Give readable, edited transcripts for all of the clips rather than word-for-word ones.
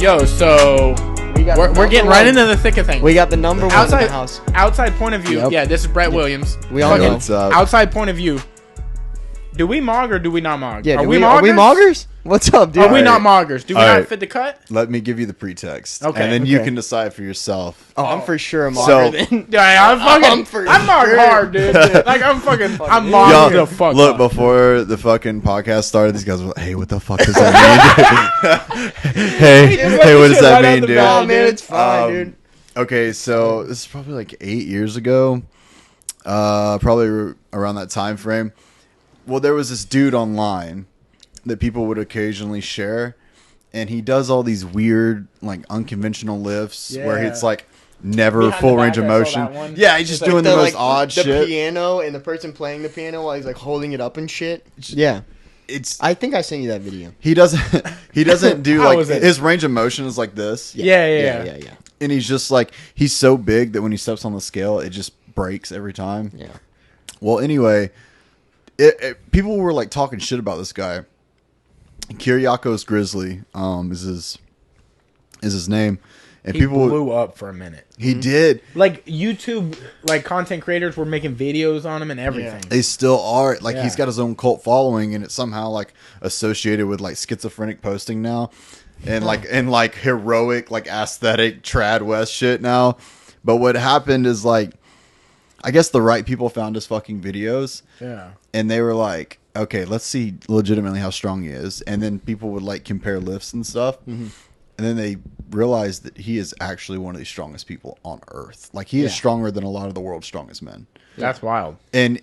Yo, so we're getting right into the thick of things. We got the number one in the house. Outside point of view. Yep. Yeah, this is Brett Williams. We all know. Outside point of view. Do we mog or do we not mog? Yeah, are we moggers? What's up, dude? Are we not moggers? Do we not fit the cut? Let me give you the pretext. Okay. And then you can decide for yourself. Oh, I'm for sure a mogger then. Yeah, I'm mog hard, dude. Like, I'm mog the fuck Look, up. Before the fucking podcast started, these guys were like, hey, what the fuck does that mean, dude? hey, what does that mean, dude? Oh, man, it's fine, dude. Okay, so this is probably like 8 years ago. Probably around that time frame. Well, there was this dude online that people would occasionally share, and he does all these weird, like, unconventional lifts where it's like never Behind full the range of back, I saw motion. that one. Yeah, he's just doing the most odd the shit. piano and the person playing the piano while he's like holding it up and shit. Yeah, I think I sent you that video. He doesn't do How like was it? his range of motion is like this. Yeah. And he's just like, he's so big that when he steps on the scale, it just breaks every time. Yeah. Well, anyway, people were like talking shit about this guy. Kyriakos Grizzly is his name, and He people blew up for a minute. He did. Like, YouTube, like, content creators were making videos on him and everything. They still are. Like, Yeah. he's got his own cult following, and it's somehow like associated with like schizophrenic posting now, and like heroic, like aesthetic trad west shit now. But what happened is, like, I guess the right people found his fucking videos. Yeah. And they were like, okay, let's see legitimately how strong he is. And then people would like compare lifts and stuff. Mm-hmm. And then they realized that he is actually one of the strongest people on earth. Like, he is stronger than a lot of the world's strongest men. That's wild. And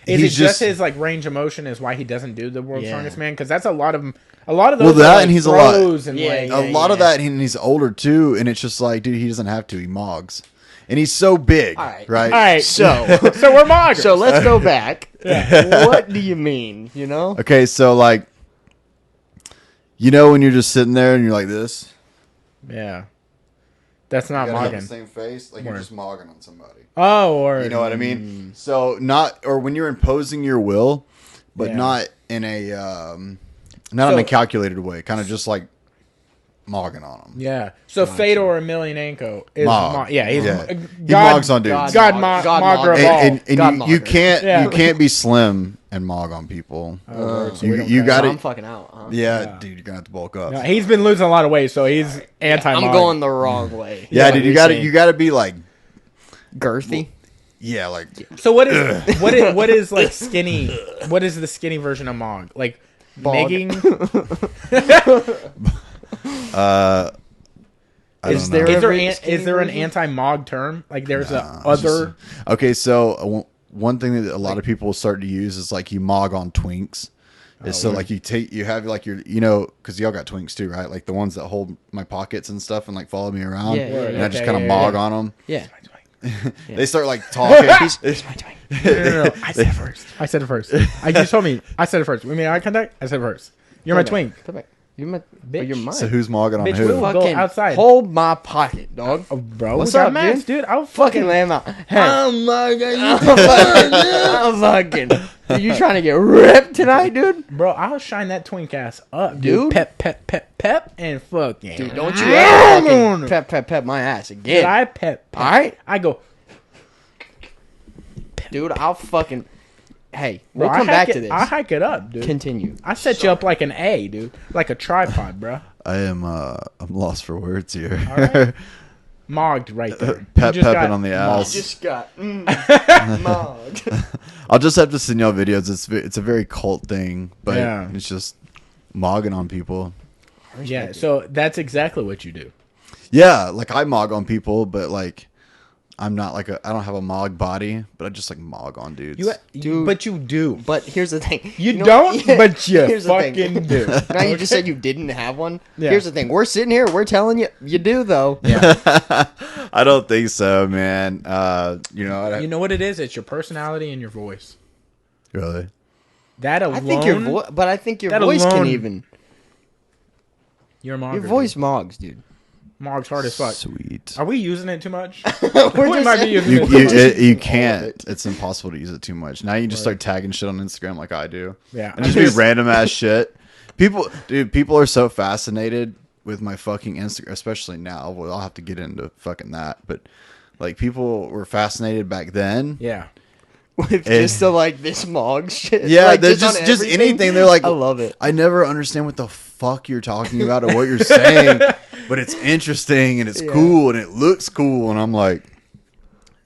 is he's it just his like range of motion is why he doesn't do the world's strongest man? Because that's a lot of those. Well, that are, like, and he's throws a and lot of that, and he's older too. And it's just like, dude, he doesn't have to. He mogs. And he's so big, right? All right, so we're moggers. So let's go back. What do you mean? You know? Okay, so like, you know when you're just sitting there and you're like this? Yeah. That's not You gotta have mogging. the same face, like you're just mogging on somebody. Oh, or you know what I mean? So when you're imposing your will, but not in a in a calculated way, kind of just like mogging on them. Yeah. So Fedor Emelianenko is he mogs on dudes. Mogger of all. And you can't be slim and mog on people. You got I'm fucking out. Huh? Yeah, dude, you're gonna have to bulk up. Yeah, he's been losing a lot of weight, so he's anti-mog. I'm going the wrong way. Yeah, dude, you gotta be like girthy. Yeah, like. So what is like skinny? What is the skinny version of mog? Like migging? Is there an anti-mog term? Like there's other. Okay, so one thing that a lot of people start to use is like you mog on twinks. Like you have like your, because y'all got twinks too, right? Like the ones that hold my pockets and stuff and like follow me around. And I just kind of mog on them. Yeah. They start like talking. It's my twink. No. I said it first. You told me. I said it first. We made eye contact. I said it first. You're my twink. You're my bitch. You're mine. So who's mogging on bitch, who? we'll go outside. Hold my pocket, dog. Oh, bro, what's up, dude? I'll fucking lay him out. I'm mugging. I'm fucking. Are you trying to get ripped tonight, dude? Bro, I'll shine that twink ass up, dude. Pep, and fucking. Dude, don't you ever fucking pep my ass again. Dude, I pep. All right, I go. Dude, I'll fucking. Hey, we'll come back to this. I'll hike it up, dude. Continue. I set you up like an A, dude. Like a tripod, bro. I'm lost for words here. All right. Mogged right there. Pepping on the ass. You just got mogged. I'll just have to send y'all videos. It's a very cult thing, but it's just mogging on people. Yeah, so that's exactly what you do. Yeah, like I mog on people, but like I'm not like I don't have a mog body, but I just like mog on dudes. But you do. But here's the thing. You don't, but you fucking do. Now you just said you didn't have one. Yeah. Here's the thing. We're sitting here. We're telling you. You do, though. Yeah. I don't think so, man. You know what it is? It's your personality and your voice. Really? That alone. I think your voice can even. Your voice mogs, dude. Mog's hard as fuck. Sweet. Are we using it too much? We might be using it. You can't. It's impossible to use it too much. Now you can just start tagging shit on Instagram like I do. Yeah. And just be random ass shit. People are so fascinated with my fucking Instagram, especially now. Well, I'll have to get into fucking that, but like people were fascinated back then. Yeah. With just the like this mog shit. Yeah, like, they're just anything. They're like, I love it. I never understand what the fuck you're talking about or what you're saying, but it's interesting and it's cool and it looks cool, and I'm like,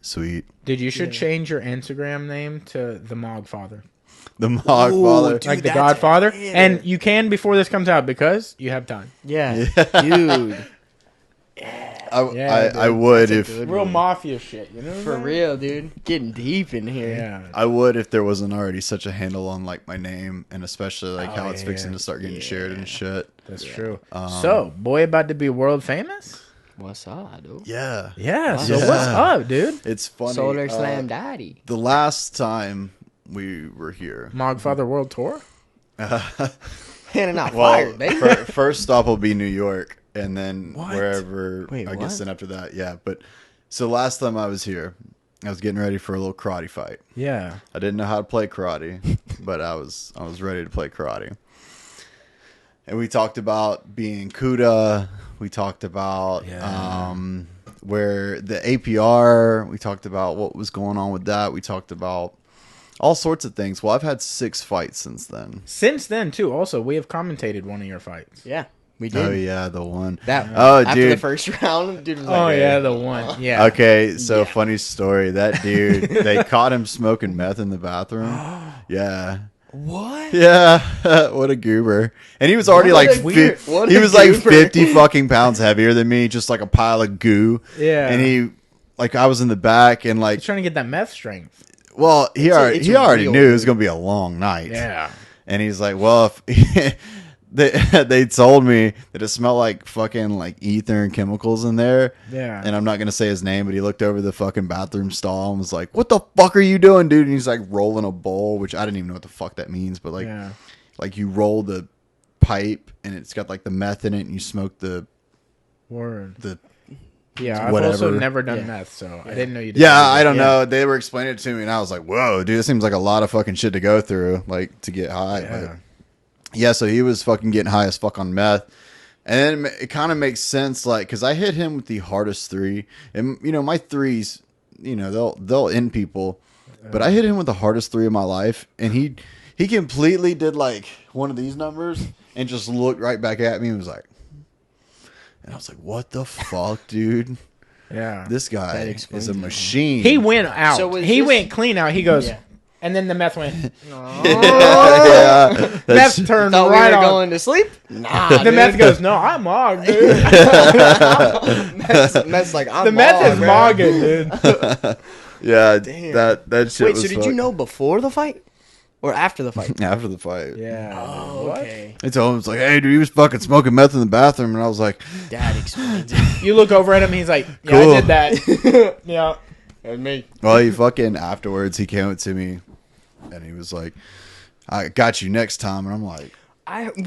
sweet. Dude, you should change your Instagram name to the MogFather. The MogFather, dude, Like the that's Godfather. it. And you can before this comes out because you have time. Yeah, dude. I would if Real mafia shit, you know? For real, dude. Getting deep in here. Yeah. I would if there wasn't already such a handle on like my name, and especially like how it's yeah. fixing to start getting shared and shit. That's true. So, boy about to be world famous? What's up, dude? Yeah, Yeah. So Yeah. what's up, dude? it's funny. Solar Slam Daddy. The last time we were here, MogFather World Tour? And not well, fired, baby. first stop will be New York, and then What? wherever. Wait, I guess what? then after that, yeah. But so last time I was here, I was getting ready for a little karate fight. Yeah. I didn't know how to play karate, but I was ready to play karate. And we talked about being Kuda. We talked about where the APR. We talked about what was going on with that. We talked about all sorts of things. Well, I've had 6 fights since then. Since then, too, also, we have commentated one of your fights. Yeah, we did. Oh yeah, the one. That Oh, after the dude. first round, dude was like, Oh, yeah, the one. Yeah. Okay, so funny story. That dude, they caught him smoking meth in the bathroom. Yeah. what? Yeah, what a goober. And he was already What like a weird- what he a was like goober. 50 fucking pounds heavier than me, just like a pile of goo. Yeah. And he like I was in the back and like He's trying to get that meth strength. well, he already real, knew it was dude. going to be a long night. Yeah. And he's like, "Well, if they told me that it smelled like fucking like ether and chemicals in there." Yeah. And I'm not going to say his name, but he looked over the fucking bathroom stall and was like, "What the fuck are you doing, dude?" And he's like rolling a bowl, which I didn't even know what the fuck that means, but like Yeah. like you roll the pipe and it's got like the meth in it and you smoke the Word. the Yeah, I've whatever. also never done Yeah. meth, so I didn't know you did. Yeah, that. I don't Yeah. know. They were explaining it to me, and I was like, "Whoa, dude, this seems like a lot of fucking shit to go through, like to get high." Yeah. But yeah, so he was fucking getting high as fuck on meth, and then it kind of makes sense, like, because I hit him with the hardest 3, and you know my 3s, you know they'll end people, but I hit him with the hardest 3 of my life, and he completely did like one of these numbers and just looked right back at me and was like, and I was like, "What the fuck, dude? Yeah. This guy That is explains a it. machine." He went out. So was he this- went clean out. He goes, Yeah. and then the meth went. yeah, that's- Meth turned Thought right we were on. going to sleep? Nah, The meth goes, no, I'm mogged, dude. Meth's like, I'm The meth is mogged, mogged, dude. yeah, Damn. that shit. Wait, was so did you fuck- know before the fight? Or after the fight? after the fight? Yeah. Oh, What? okay. I told him, it's like, "Hey, dude, he was fucking smoking meth in the bathroom," and I was like, Dad explains it. You look over at him. He's like, yeah, Cool. I did that. Yeah. And me. "Well, he fucking afterwards he came up to me, and he was like, I got you next time," and I'm like, I quit,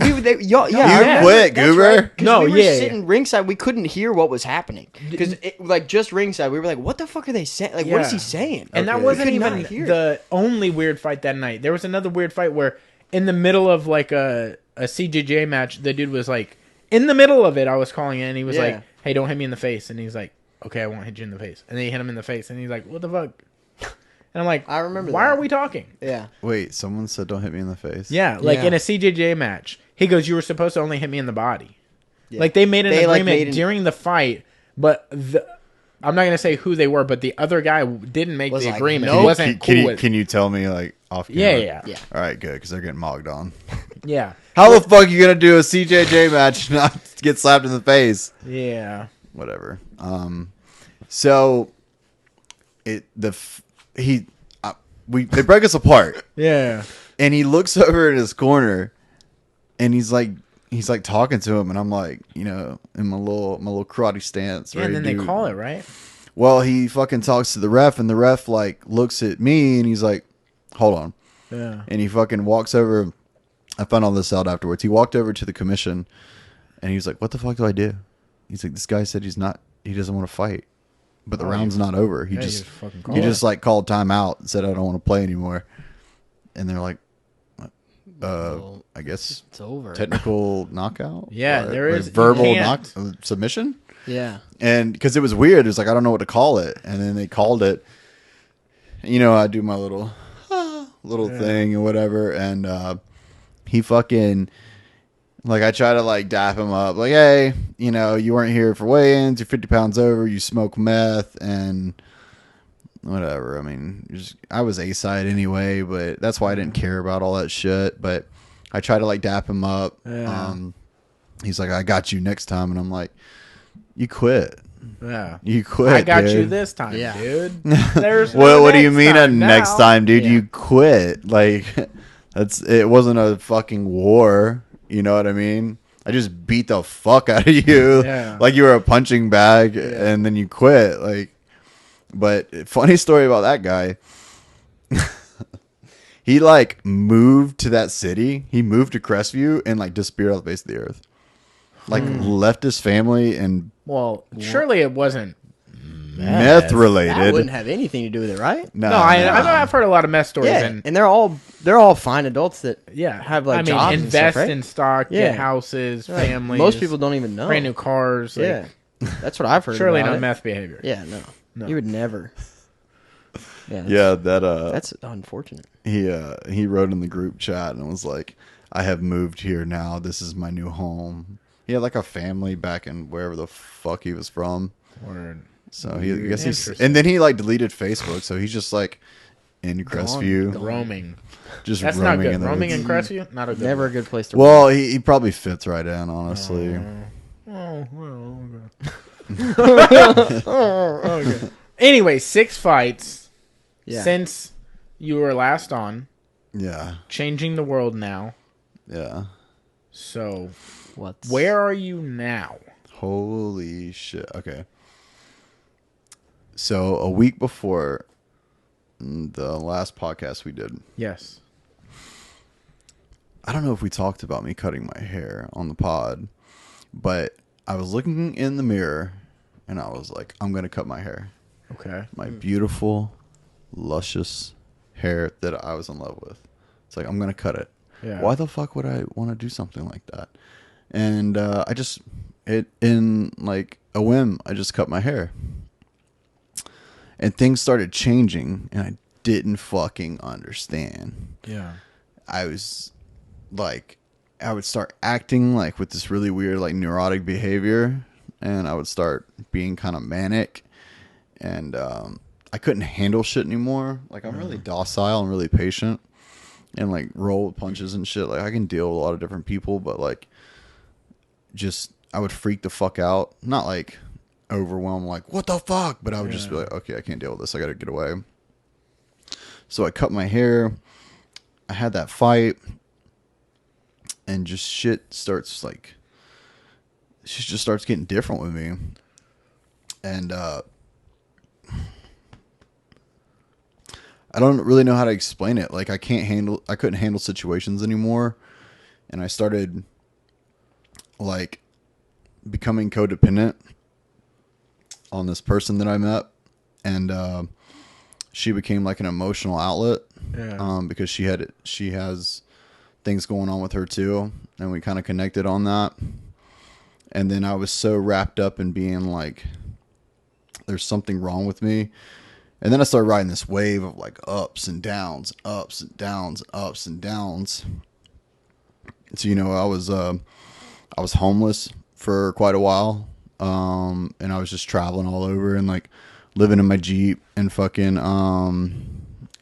Goober? No, we were yeah, sitting ringside. We couldn't hear what was happening because, like, just ringside, we were like, "What the fuck are they saying? Like, what is he Yeah. saying?" And that Okay. wasn't We could even not hear the only weird fight that night. There was another weird fight where, in the middle of like a CJJ match, the dude was like, in the middle of it, I was calling it, and he was Yeah. like, "Hey, don't hit me in the face." And he's like, "Okay, I won't hit you in the face." And then he hit him in the face, and he's like, "What the fuck?" And I'm like, I remember Why that. are we talking? Yeah, "Wait, someone said don't hit me in the face." Yeah, like Yeah. in a CJJ match, he goes, "You were supposed to only hit me in the body." Yeah. Like they made an They, like, agreement made an- during the fight, but I'm not gonna say who they were, but the other guy didn't make Was the like, agreement. nope. He wasn't cool with. Can you tell me like off camera? Yeah. yeah. All right, good, because they're getting mogged on. Yeah. How the fuck are you gonna do a CJJ match and not get slapped in the face? Yeah. Whatever. So they break us apart, Yeah. and he looks over in his corner, and he's like talking to him, and I'm like, you know, in my little karate stance. Yeah, and ready then to they call it, right? Well, he fucking talks to the ref, and the ref like looks at me, and he's like, "Hold on," Yeah. and he fucking walks over. I found all this out afterwards. He walked over to the commission, and he was like, "What the fuck do I do?" He's like, "This guy said he doesn't want to fight, but the round's not over. He Yeah, you just fucking he call just like called timeout and said I don't want to play anymore." And they're like, I guess It's over. technical knockout. Yeah, there is. verbal submission. Yeah. And because it was weird, it was like I don't know what to call it, and then they called it. You know, I do my little thing and whatever, and he fucking like I try to like dap him up, like, hey, you know, you weren't here for weigh-ins, you're 50 pounds over, you smoke meth, and whatever. I mean, I was A-side anyway, but that's why I didn't care about all that shit. But I try to like dap him up. Yeah. He's like, I got you next time, and I'm like, you quit. Yeah. You quit. I got dude. you this time, Yeah. dude. There's What do you mean a time next now. time, dude? Yeah. You quit. Like it wasn't a fucking war. You know what I mean? I just beat the fuck out of you. Yeah. Like you were a punching bag, and then you quit. Like, but funny story about that guy. He like moved to that city. He moved to Crestview and like disappeared off the face of the earth. Like left his family and Well, surely it wasn't. meth related. That wouldn't have anything to do with it, right? No, No, I've heard a lot of meth stories, Yeah, and and they're all fine adults that yeah, have like I mean, jobs and invest stuff, right? in stock, Yeah. get houses, Right. families. Most people don't even know. brand new cars. Like, Yeah, that's what I've heard. surely about not it. meth behavior. Yeah, no, you would never. Yeah, Yeah, that that's unfortunate. he wrote in the group chat and was like, I have moved here now. This is my new home. He had like a family back in wherever the fuck he was from. Word. So he, I guess he's, Interesting. and then he like deleted Facebook. So he's just like in Crestview, Roaming. just That's not roaming good. in the Roaming woods. in Crestview, not a good. Never a good place to. Well, he probably fits right in, honestly. Oh, well, okay. Anyway, 6 fights Yeah. since you were last on. Yeah, Changing the world now. yeah. So, What's where are you now? Holy shit. Okay. So a week before the last podcast we did, Yes. I don't know if we talked about me cutting my hair on the pod, but I was looking in the mirror and I was like, I'm going to cut my hair. Okay. My beautiful, luscious hair that I was in love with. It's like, I'm going to cut it. Yeah. Why the fuck would I want to do something like that? And I just, in like a whim, I just cut my hair. And things started changing and I didn't fucking understand. Yeah. I was like, I would start acting like with this really weird, like neurotic behavior, and I would start being kind of manic, and I couldn't handle shit anymore. Like, I'm really docile and really patient, and like roll with punches and shit. Like, I can deal with a lot of different people, but like, just I would freak the fuck out. Not like overwhelmed, like what the fuck, but I would just be like, okay, I can't deal with this. I gotta get away. So I cut my hair. I had that fight, and just shit starts like, she just starts getting different with me, and I don't really know how to explain it. Like I couldn't handle situations anymore, and I started like becoming codependent on this person that I met, and she became like an emotional outlet. Yeah. Because she has things going on with her too, and we kind of connected on that. And then I was so wrapped up in being like, there's something wrong with me. And then I started riding this wave of like ups and downs, ups and downs, ups and downs. So, you know, I was homeless for quite a while. And I was just traveling all over and like living in my Jeep and fucking,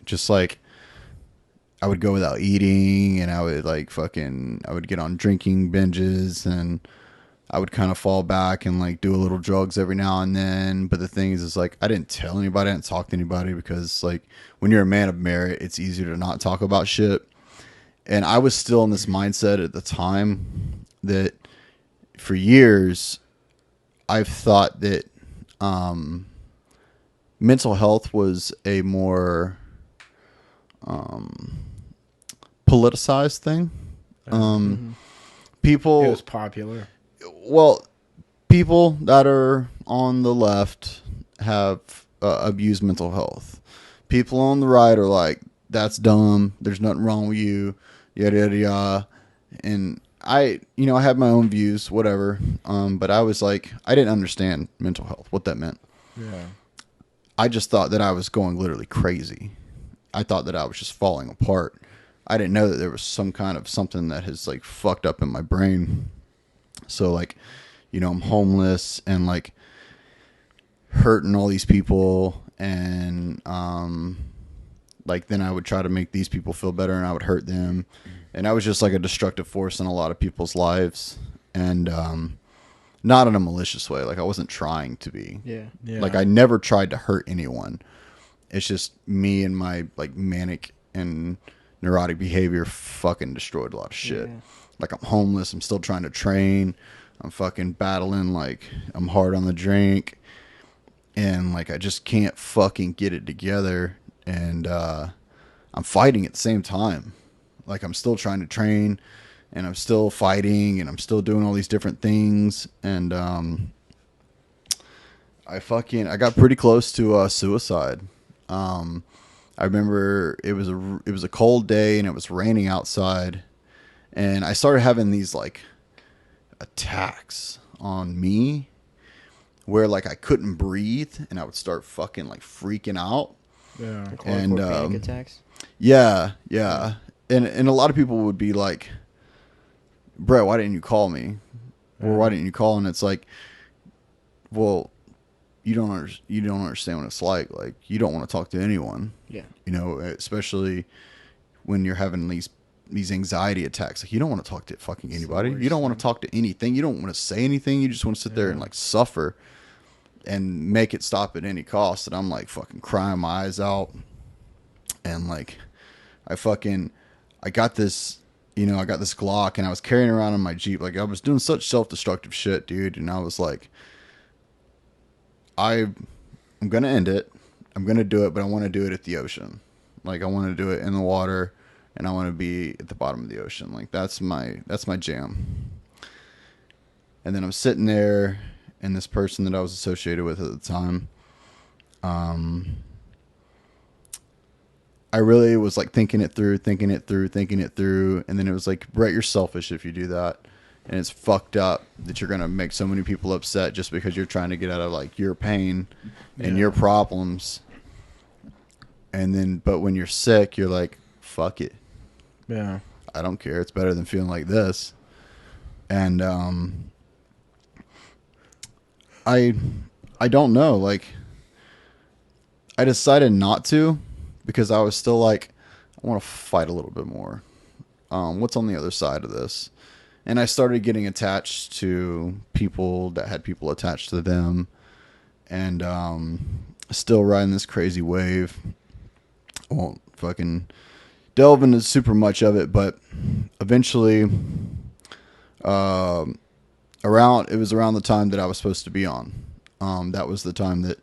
just like, I would go without eating, and I would get on drinking binges, and I would kind of fall back and like do a little drugs every now and then. But the thing is like, I didn't tell anybody, I didn't talk to anybody, because like when you're a man of merit, it's easier to not talk about shit. And I was still in this mindset at the time that for years I've thought that mental health was a more politicized thing. People, It was popular. well, people that are on the left have abused mental health. People on the right are like, that's dumb. There's nothing wrong with you. yada yada yada. And I had my own views, whatever. But I was like, I didn't understand mental health, what that meant. Yeah. I just thought that I was going literally crazy. I thought that I was just falling apart. I didn't know that there was some kind of something that has like fucked up in my brain. So like, I'm homeless and like hurting all these people, and like then I would try to make these people feel better and I would hurt them. And I was just like a destructive force in a lot of people's lives. And not in a malicious way. Like I wasn't trying to be. Yeah. Like I never tried to hurt anyone. It's just me and my like manic and neurotic behavior fucking destroyed a lot of shit. Yeah. Like I'm homeless. I'm still trying to train. I'm fucking battling. Like I'm hard on the drink. And like I just can't fucking get it together. And I'm fighting at the same time. Like I'm still trying to train. And I'm still fighting, and I'm still doing all these different things. And I got pretty close to suicide. I remember it was a cold day, and it was raining outside, and I started having these like attacks on me, where like I couldn't breathe, and I would start fucking like freaking out. Yeah. Like And hardcore panic attacks. Yeah. And a lot of people would be like, Brett, why didn't you call me? Or why didn't you call? And it's like, well, you don't understand what it's like. Like, you don't want to talk to anyone. Yeah. Especially when you're having these anxiety attacks. Like, you don't want to talk to fucking anybody. You don't want to talk to anything. You don't want to say anything. You just want to sit there and like suffer and make it stop at any cost. And I'm like fucking crying my eyes out. And like, I got this. I got this Glock, and I was carrying it around in my Jeep. Like, I was doing such self-destructive shit, dude. And I was like, I'm going to end it. I'm going to do it, but I want to do it at the ocean. Like, I want to do it in the water, and I want to be at the bottom of the ocean. Like, that's my jam. And then I'm sitting there, and this person that I was associated with at the time, I really was like thinking it through. And then it was like, Brett, you're selfish if you do that. And it's fucked up that you're going to make so many people upset just because you're trying to get out of like your pain and your problems. And then, but when you're sick, you're like, fuck it. Yeah. I don't care. It's better than feeling like this. And, I don't know. Like, I decided not to, because I was still like, I want to fight a little bit more. What's on the other side of this? And I started getting attached to people that had people attached to them. And still riding this crazy wave. I won't fucking delve into super much of it, but eventually, it was around the time that I was supposed to be on. That was the time that,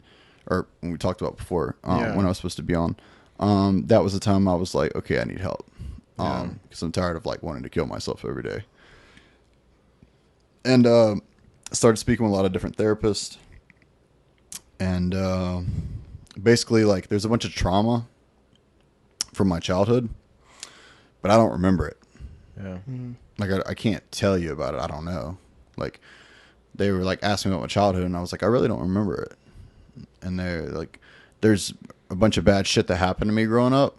or when we talked about before, when I was supposed to be on. That was the time I was like, okay, I need help. Because I'm tired of like wanting to kill myself every day. And I started speaking with a lot of different therapists. And basically, like, there's a bunch of trauma from my childhood, but I don't remember it. Yeah. Like, I can't tell you about it. I don't know. Like, they were like asking me about my childhood, and I was like, I really don't remember it. And they're like, there's a bunch of bad shit that happened to me growing up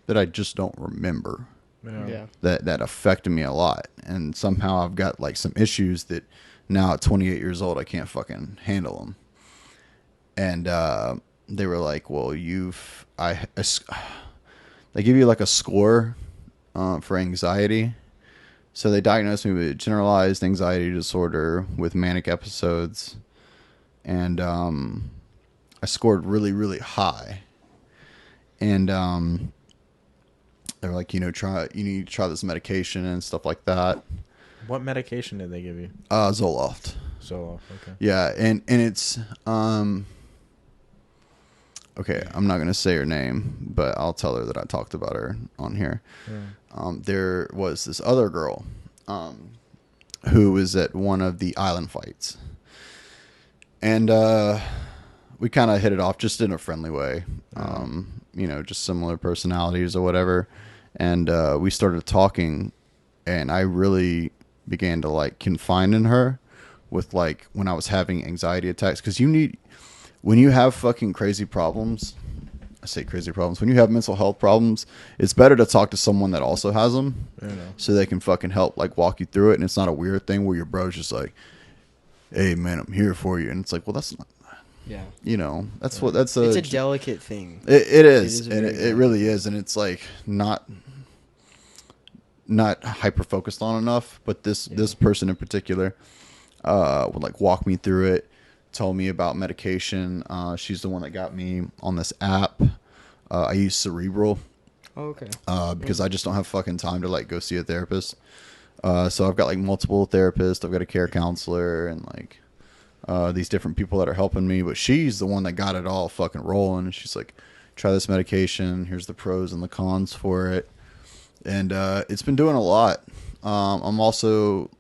that I just don't remember. Yeah. That affected me a lot. And somehow I've got like some issues that now at 28 years old, I can't fucking handle them. And they were like, well, they give you like a score for anxiety. So they diagnosed me with generalized anxiety disorder with manic episodes. And I scored really, really high. And they were like, you need to try this medication and stuff like that. What medication did they give you? Zoloft. Solo. Okay. Yeah, and it's okay, I'm not gonna say her name, but I'll tell her that I talked about her on here. Yeah. There was this other girl who was at one of the island fights, and we kind of hit it off just in a friendly way. Just similar personalities or whatever. and we started talking, and I really began to like confide in her with like when I was having anxiety attacks, because when you have fucking crazy problems. I say crazy problems. When you have mental health problems, it's better to talk to someone that also has them, so they can fucking help like walk you through it. And it's not a weird thing where your bro's just like, "Hey man, I'm here for you," and it's like, well, that's not. Yeah. You know, It's a delicate thing. It is, and it really is, and it's like not hyper focused on enough. But this person in particular would like walk me through it. Told me about medication. She's the one that got me on this app. I use Cerebral. Oh, okay. Because I just don't have fucking time to like go see a therapist. So I've got like multiple therapists. I've got a care counselor and like these different people that are helping me. But she's the one that got it all fucking rolling. She's like, try this medication. Here's the pros and the cons for it. And it's been doing a lot. I'm also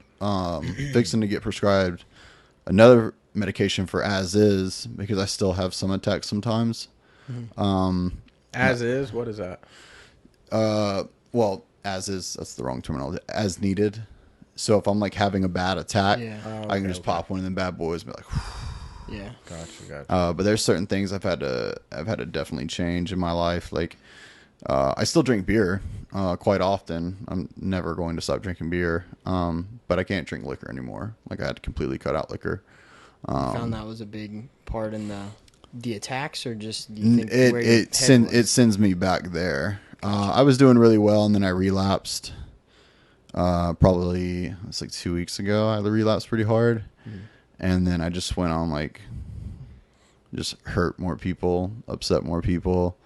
fixing to get prescribed another medication for as is, because I still have some attacks sometimes. As is? What is that? Well, as is, that's the wrong terminology. As needed. So if I'm like having a bad attack, I can just pop one of them bad boys and be like, whew. Yeah. Gotcha. But there's certain things I've had to definitely change in my life. Like, I still drink beer quite often. I'm never going to stop drinking beer. But I can't drink liquor anymore. Like, I had to completely cut out liquor. Found that was a big part in the attacks, or just do you think it sends me back there. I was doing really well, and then I relapsed. Probably it's like 2 weeks ago. I relapsed pretty hard, and then I just went on like just hurt more people, upset more people.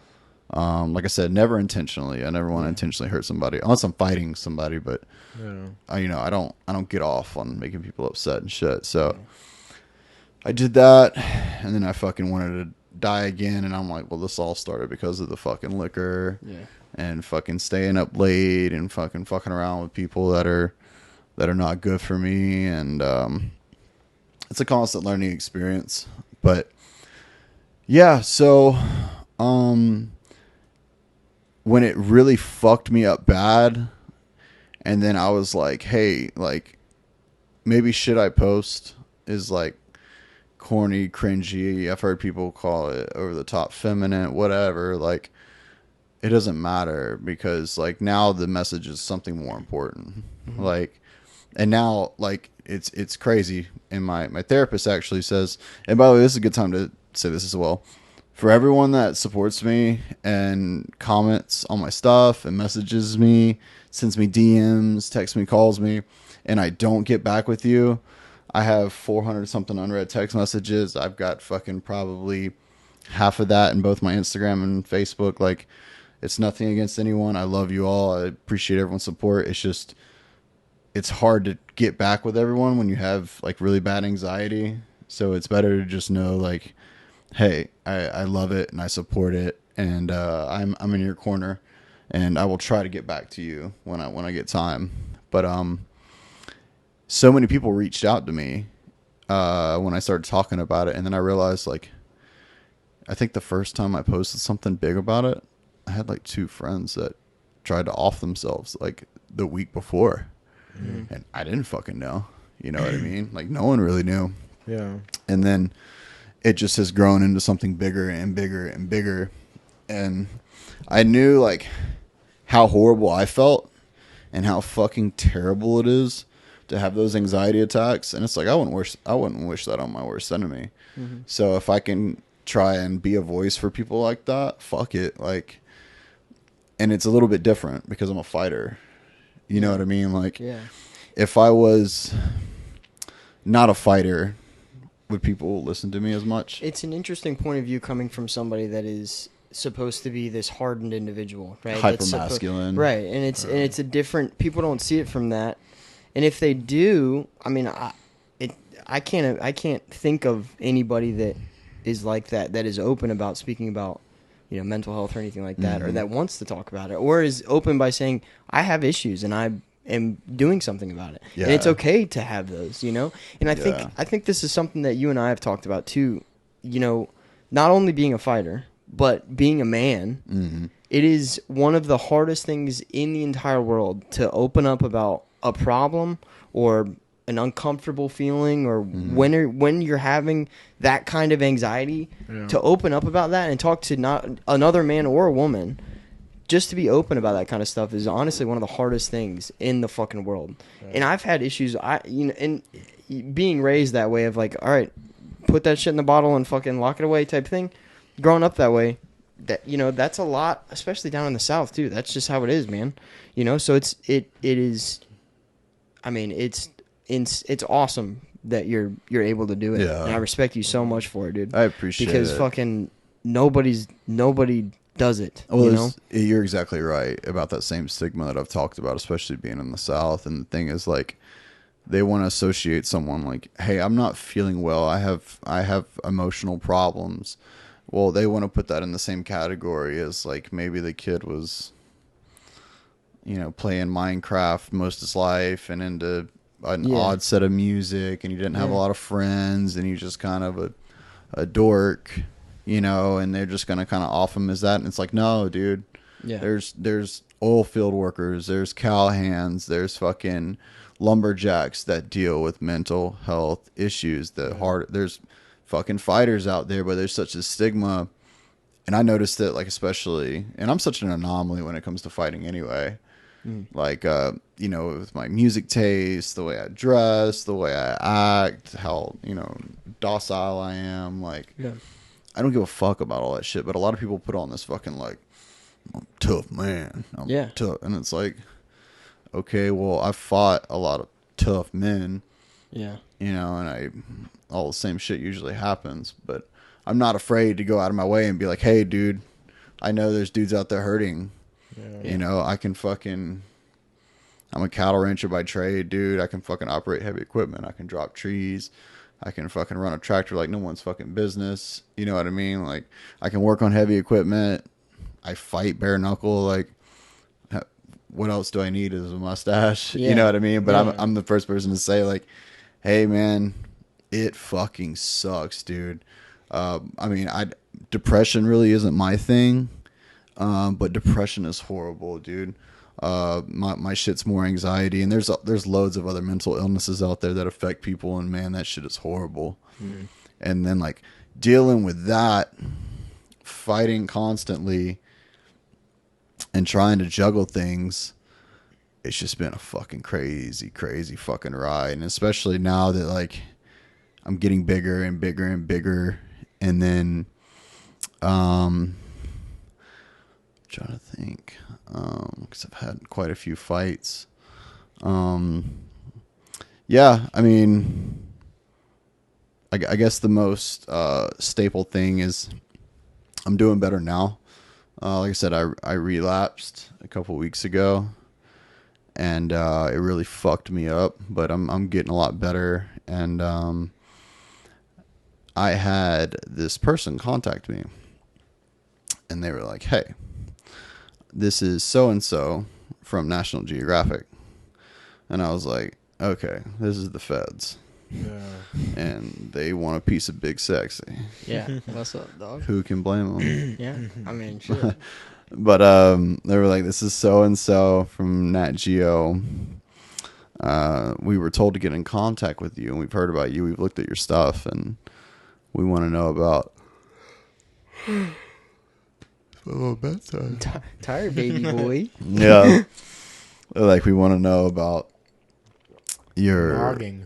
Like I said, never intentionally. I never want to intentionally hurt somebody unless I'm fighting somebody. But I don't get off on making people upset and shit. So. I did that, and then I fucking wanted to die again, and I'm like, well, this all started because of the fucking liquor, and fucking staying up late, and fucking around with people that are not good for me, and it's a constant learning experience. But yeah, so when it really fucked me up bad, and then I was like, hey, like maybe shit I post is like corny, cringy. I've heard people call it over the top, feminine, whatever. Like, it doesn't matter, because like now the message is something more important. Like, and now like it's crazy. And my therapist actually says, and by the way, this is a good time to say this as well. For everyone that supports me and comments on my stuff and messages me, sends me DMs, texts me, calls me, and I don't get back with you, I have 400 something unread text messages. I've got fucking probably half of that in both my Instagram and Facebook. Like, it's nothing against anyone. I love you all. I appreciate everyone's support. It's just, it's hard to get back with everyone when you have like really bad anxiety. So it's better to just know like, hey, I love it and I support it, and I'm in your corner, and I will try to get back to you when I get time. But so many people reached out to me when I started talking about it, and then I realized, like, I think the first time I posted something big about it, I had like 2 friends that tried to off themselves like the week before, and I didn't fucking know. You know what I mean? Like, no one really knew. Yeah. And then it just has grown into something bigger and bigger and bigger, and I knew like how horrible I felt and how fucking terrible it is to have those anxiety attacks. And it's like, I wouldn't wish that on my worst enemy. So if I can try and be a voice for people like that, fuck it. Like, and it's a little bit different because I'm a fighter. You know what I mean? Like, if I was not a fighter, would people listen to me as much? It's an interesting point of view coming from somebody that is supposed to be this hardened individual, right? Hyper masculine. Right. And it's a different, people don't see it from that. And if they do, I mean, I can't think of anybody that is like that is open about speaking about, you know, mental health or anything like that, or that wants to talk about it, or is open by saying, I have issues and I am doing something about it. And it's okay to have those, you know? And I think this is something that you and I have talked about too, you know, not only being a fighter, but being a man It is one of the hardest things in the entire world to open up about a problem or an uncomfortable feeling, or when you're having that kind of anxiety, to open up about that and talk to not another man or a woman. Just to be open about that kind of stuff is honestly one of the hardest things in the fucking world. Right. And I've had issues, and being raised that way of like, all right, put that shit in the bottle and fucking lock it away type thing. Growing up that way, that's a lot, especially down in the South too. That's just how it is, man. So it is. I mean, it's awesome that you're able to do it. Yeah. And I respect you so much for it, dude. I appreciate it. Because fucking nobody does it. Well, you're exactly right about that same stigma that I've talked about, especially being in the South. And the thing is, like, they want to associate someone like, hey, I'm not feeling well. I have emotional problems. Well, they want to put that in the same category as, like, maybe the kid was, playing Minecraft most of his life and into an odd set of music, and he didn't have a lot of friends, and he's just kind of a dork. And they're just going to kind of off him as that. And it's like, no, dude, there's oil field workers, there's cowhands, there's fucking lumberjacks that deal with mental health issues. There's fucking fighters out there, but there's such a stigma. And I noticed that, like, especially, and I'm such an anomaly when it comes to fighting anyway. Like, with my music taste, the way I dress, the way I act, how, docile I am, like, I don't give a fuck about all that shit, but a lot of people put on this fucking, like, I'm a tough man. I'm tough. And it's like, okay, well, I've fought a lot of tough men. Yeah. And all the same shit usually happens, but I'm not afraid to go out of my way and be like, hey, dude, I know there's dudes out there hurting. Yeah. I'm a cattle rancher by trade, dude. I can fucking operate heavy equipment. I can drop trees. I can fucking run a tractor like no one's fucking business. You know what I mean? Like, I can work on heavy equipment. I fight bare knuckle. Like, what else do I need is a mustache? Yeah. You know what I mean? But I'm the first person to say, like, hey, man, it fucking sucks, dude. Depression really isn't my thing. But depression is horrible, dude. My shit's more anxiety, and there's loads of other mental illnesses out there that affect people, and man, that shit is horrible. And then, like, dealing with that, fighting constantly and trying to juggle things, it's just been a fucking crazy fucking ride. And especially now that, like, I'm getting bigger and bigger and bigger, and then trying to think, because I've had quite a few fights. I guess the most staple thing is I'm doing better now. Like I said, I relapsed a couple weeks ago, and it really fucked me up, but I'm getting a lot better. And I had this person contact me, and they were like, hey, this is so-and-so from National Geographic. And I was like, okay, this is the feds. Yeah. And they want a piece of big sexy. Yeah. What's up, dog? Who can blame them? Yeah. I mean, shit. But they were like, this is so-and-so from Nat Geo. We were told to get in contact with you, and we've heard about you. We've looked at your stuff, and we want to know about... bedtime. Tired baby boy. Yeah. Like, we want to know about your... Mogging.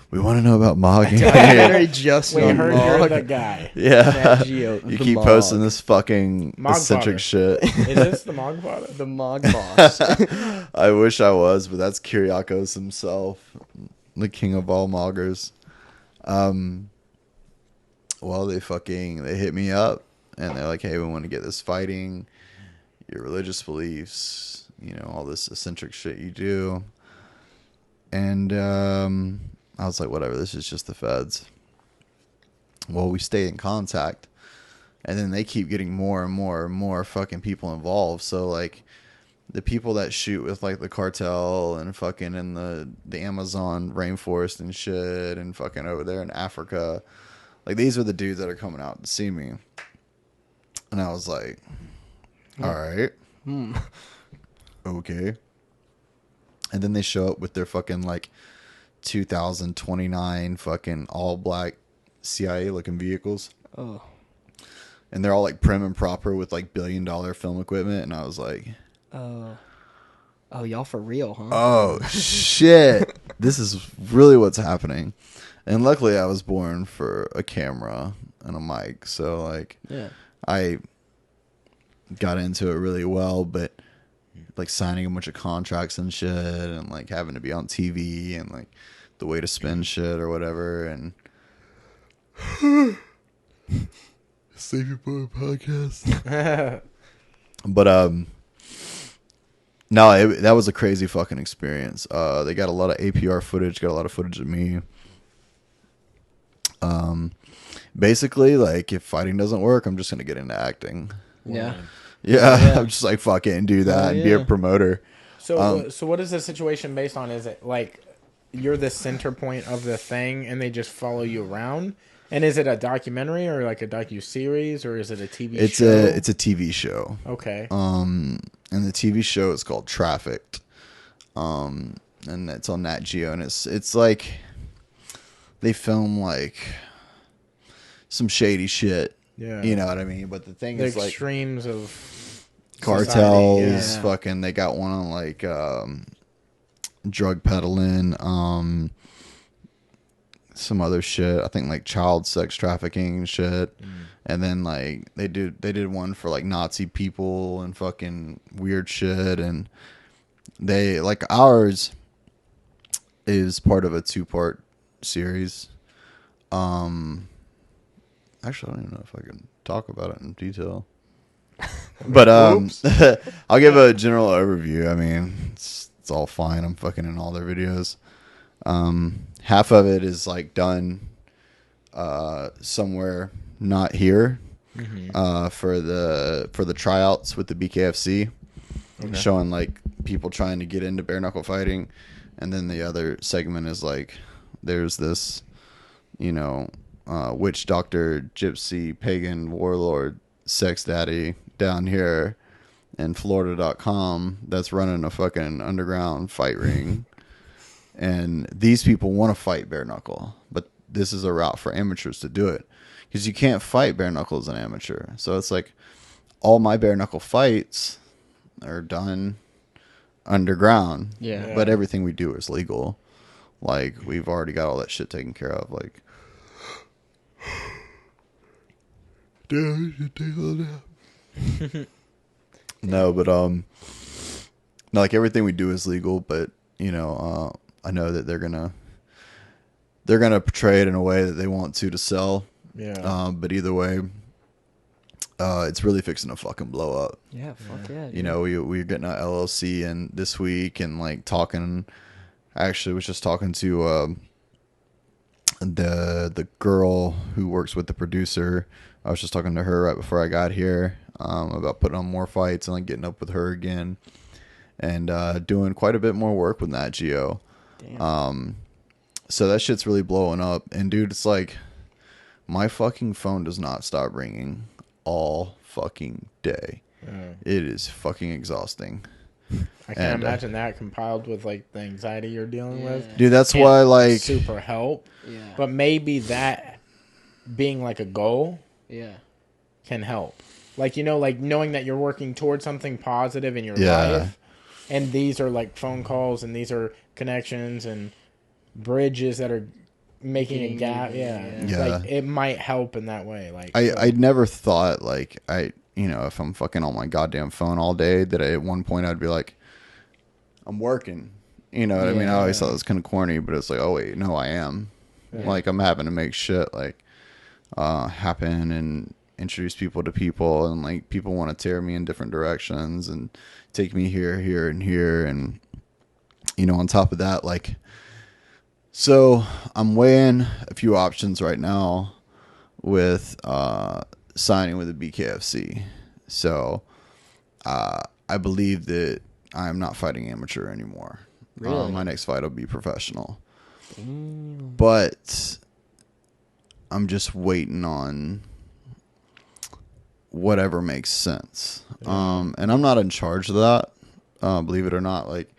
We want to know about mogging. We heard you're the guy. Yeah. Geo, you keep posting this fucking eccentric shit. Is this the MogFather? The Mog Boss. I wish I was, but that's Kyriakos himself, the king of all moggers. Well, they hit me up, and they're like, hey, we want to get this fighting, your religious beliefs, all this eccentric shit you do. And I was like, whatever, this is just the feds. Well, we stay in contact, and then they keep getting more and more and more fucking people involved. So, like, the people that shoot with, like, the cartel and fucking in the Amazon rainforest and shit, and fucking over there in Africa, like, these are the dudes that are coming out to see me. And I was like, All right. Okay. And then they show up with their fucking like 2029 fucking all black CIA looking vehicles. Oh. And they're all like prim and proper with like $1 billion film equipment. And I was like, Oh, y'all for real, huh? oh shit. This is really what's happening. And luckily I was born for a camera and a mic. So like, Yeah. I got into it really well, but like signing a bunch of contracts and shit and like having to be on TV and like the way to spin shit or whatever and save your boy podcast. But no, that was a crazy fucking experience. They got a lot of APR footage, got a lot of footage of me. Basically, like if fighting doesn't work, I'm just gonna get into acting. Yeah. Yeah, I'm just like fuck it and do that and be a yeah. promoter. So what is the situation based on? Is it like you're the center point of the thing and they just follow you around? And is it a documentary or like a docu-series or is it a TV show? It's a TV show. Okay. And the TV show is called Trafficked. And it's on Nat Geo, and it's like they film like some shady shit. Yeah. You know what I mean? But the thing The is like extremes of cartels, society, yeah. fucking they got one on like drug peddling, some other shit. I think like child sex trafficking and shit. And then like they did one for like Nazi people and fucking weird shit, and they like ours is part of a 2-part series. Actually, I don't even know if I can talk about it in detail. But I'll give a general overview. I mean, it's all fine. I'm fucking in all their videos. Half of it is like done somewhere not here for the tryouts with the BKFC, showing like people trying to get into bare knuckle fighting, and then the other segment is like there's this, you know, witch doctor, gypsy, pagan, warlord, sex daddy down here in Florida.com that's running a fucking underground fight ring. And these people want to fight bare knuckle, but this is a route for amateurs to do it because you can't fight bare knuckle as an amateur. So it's like all my bare knuckle fights are done underground. Yeah. But everything we do is legal. Like we've already got all that shit taken care of. Like, dude, you take all that. No, but no, like everything we do is legal, but you know, I know that they're gonna portray it in a way that they want to sell. Yeah. But either way, it's really fixing to fucking blow up. Yeah, fuck yeah. You know, we're getting an LLC in this week and like talking. Actually, was just talking to the girl who works with the producer. I was just talking to her right before I got here about putting on more fights and like getting up with her again, and doing quite a bit more work with Nat Geo. Damn. So that shit's really blowing up. And dude, it's like my fucking phone does not stop ringing all fucking day. It is fucking exhausting. I can't imagine that compiled with like the anxiety you're dealing with. Dude, that's Can't why like super help. Yeah. But maybe that being like a goal Yeah. can help. Like, you know, like knowing that you're working towards something positive in your Yeah. life. And these are like phone calls and these are connections and bridges that are making a gap. Yeah. Yeah. Like it might help in that way. Like I never thought like you know, if I'm fucking on my goddamn phone all day, that at one point I'd be like, I'm working. You know what I mean? I always thought it was kind of corny, but it's like, oh wait, no, I am. Yeah. Like I'm having to make shit like happen and introduce people to people, and like people want to tear me in different directions and take me here, here, and here, and you know, on top of that, like, so I'm weighing a few options right now with signing with the BKFC. So I believe that I am not fighting amateur anymore. Really? My next fight will be professional. But I'm just waiting on whatever makes sense. And I'm not in charge of that. Believe it or not, like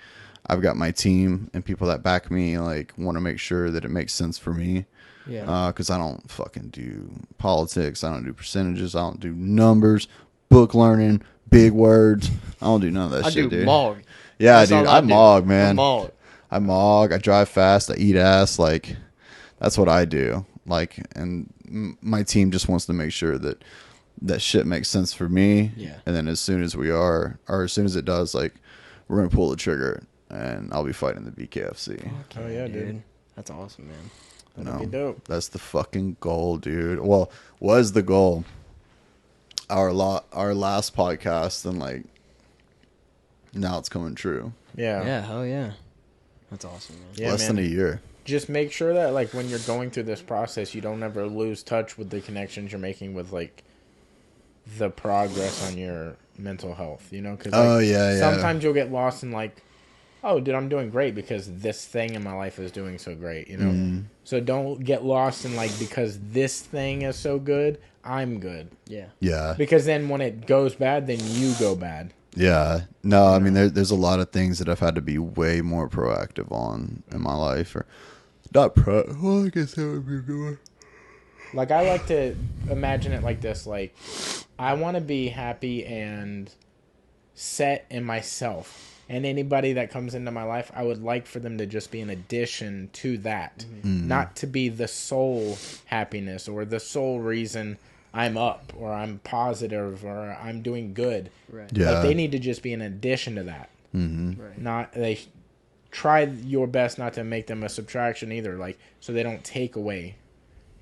I've got my team and people that back me, like want to make sure that it makes sense for me. Yeah. Because I don't fucking do politics. I don't do percentages. I don't do numbers, book learning, big words. I don't do none of that I shit, do dude. mog. Yeah, That's dude. all I I do. mog, man. Mog. I mog. I drive fast. I eat ass. Like, that's what I do. Like, and my team just wants to make sure that that shit makes sense for me. Yeah. And then as soon as as soon as it does, like, we're gonna pull the trigger, and I'll be fighting the BKFC. Oh yeah, dude. That's awesome, man. That'd be dope. That's the fucking goal, dude. Well, was the goal. Our last podcast, and like, now it's coming true. Yeah. Yeah, hell yeah. That's awesome, man. Yeah, Less than a year. Just make sure that, like, when you're going through this process, you don't ever lose touch with the connections you're making with, like, the progress on your mental health, you know? Cause, like, sometimes you'll get lost in, like, oh, dude, I'm doing great because this thing in my life is doing so great, you know? So don't get lost in, like, because this thing is so good, I'm good. Yeah. Yeah. Because then when it goes bad, then you go bad. Yeah. No, I mean, there's a lot of things that I've had to be way more proactive on in my life. Or not well, I guess that would be a good one. Like, I like to imagine it like this. Like, I want to be happy and set in myself. And anybody that comes into my life, I would like for them to just be an addition to that. Not to be the sole happiness or the sole reason I'm up or I'm positive or I'm doing good. Right. Yeah. Like, they need to just be an addition to that. Right. Not they try your best not to make them a subtraction either, like, so they don't take away.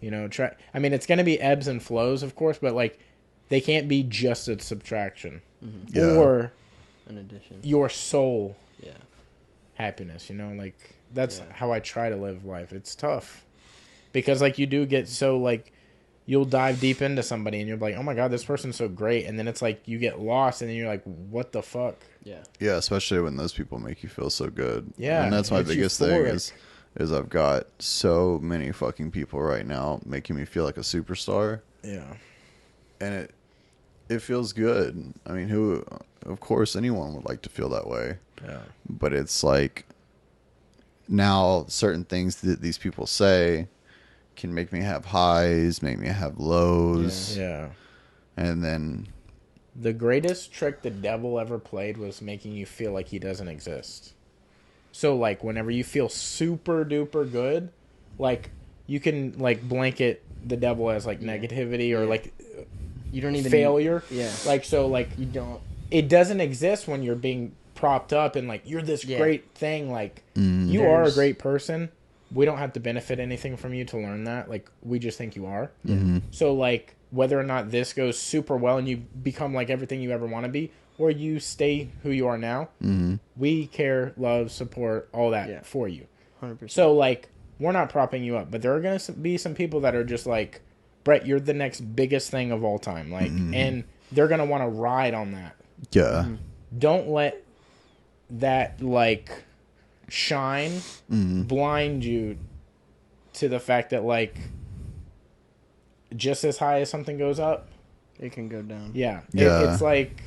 You know, I mean, it's going to be ebbs and flows, of course, but like, they can't be just a subtraction Yeah. or An addition. your soul Yeah. happiness. You know, like, that's how I try to live life. It's tough because, like, you do get so, like, you'll dive deep into somebody and you're like, oh my God, this person's so great. And then it's like you get lost and then you're like, what the fuck? Yeah. Yeah, especially when those people make you feel so good. Yeah, and that's my it's biggest thing euphoric. is I've got so many fucking people right now making me feel like a superstar, Yeah. and it feels good. I mean, of course, anyone would like to feel that way, Yeah. but it's like now certain things that these people say can make me have highs, make me have lows, Yeah. and then The greatest trick the devil ever played was making you feel like he doesn't exist. So, like, whenever you feel super duper good, like, you can, like, blanket the devil as, like, negativity or, like, You don't even failure. Yeah. Like, so, like, You don't. it doesn't exist when you're being propped up and, like, you're this great thing. Like, you are a There's- great person. We don't have to benefit anything from you to learn that. Like, we just think you are. So, like, whether or not this goes super well and you become, like, everything you ever want to be, or you stay who you are now, we care, love, support, all that for you. 100%. So, like, we're not propping you up, but there are going to be some people that are just like, Brett, you're the next biggest thing of all time. Like, and they're going to want to ride on that. yeah, Don't let that, like, shine blind you to the fact that, like, just as high as something goes up, it can go down. Yeah. it's like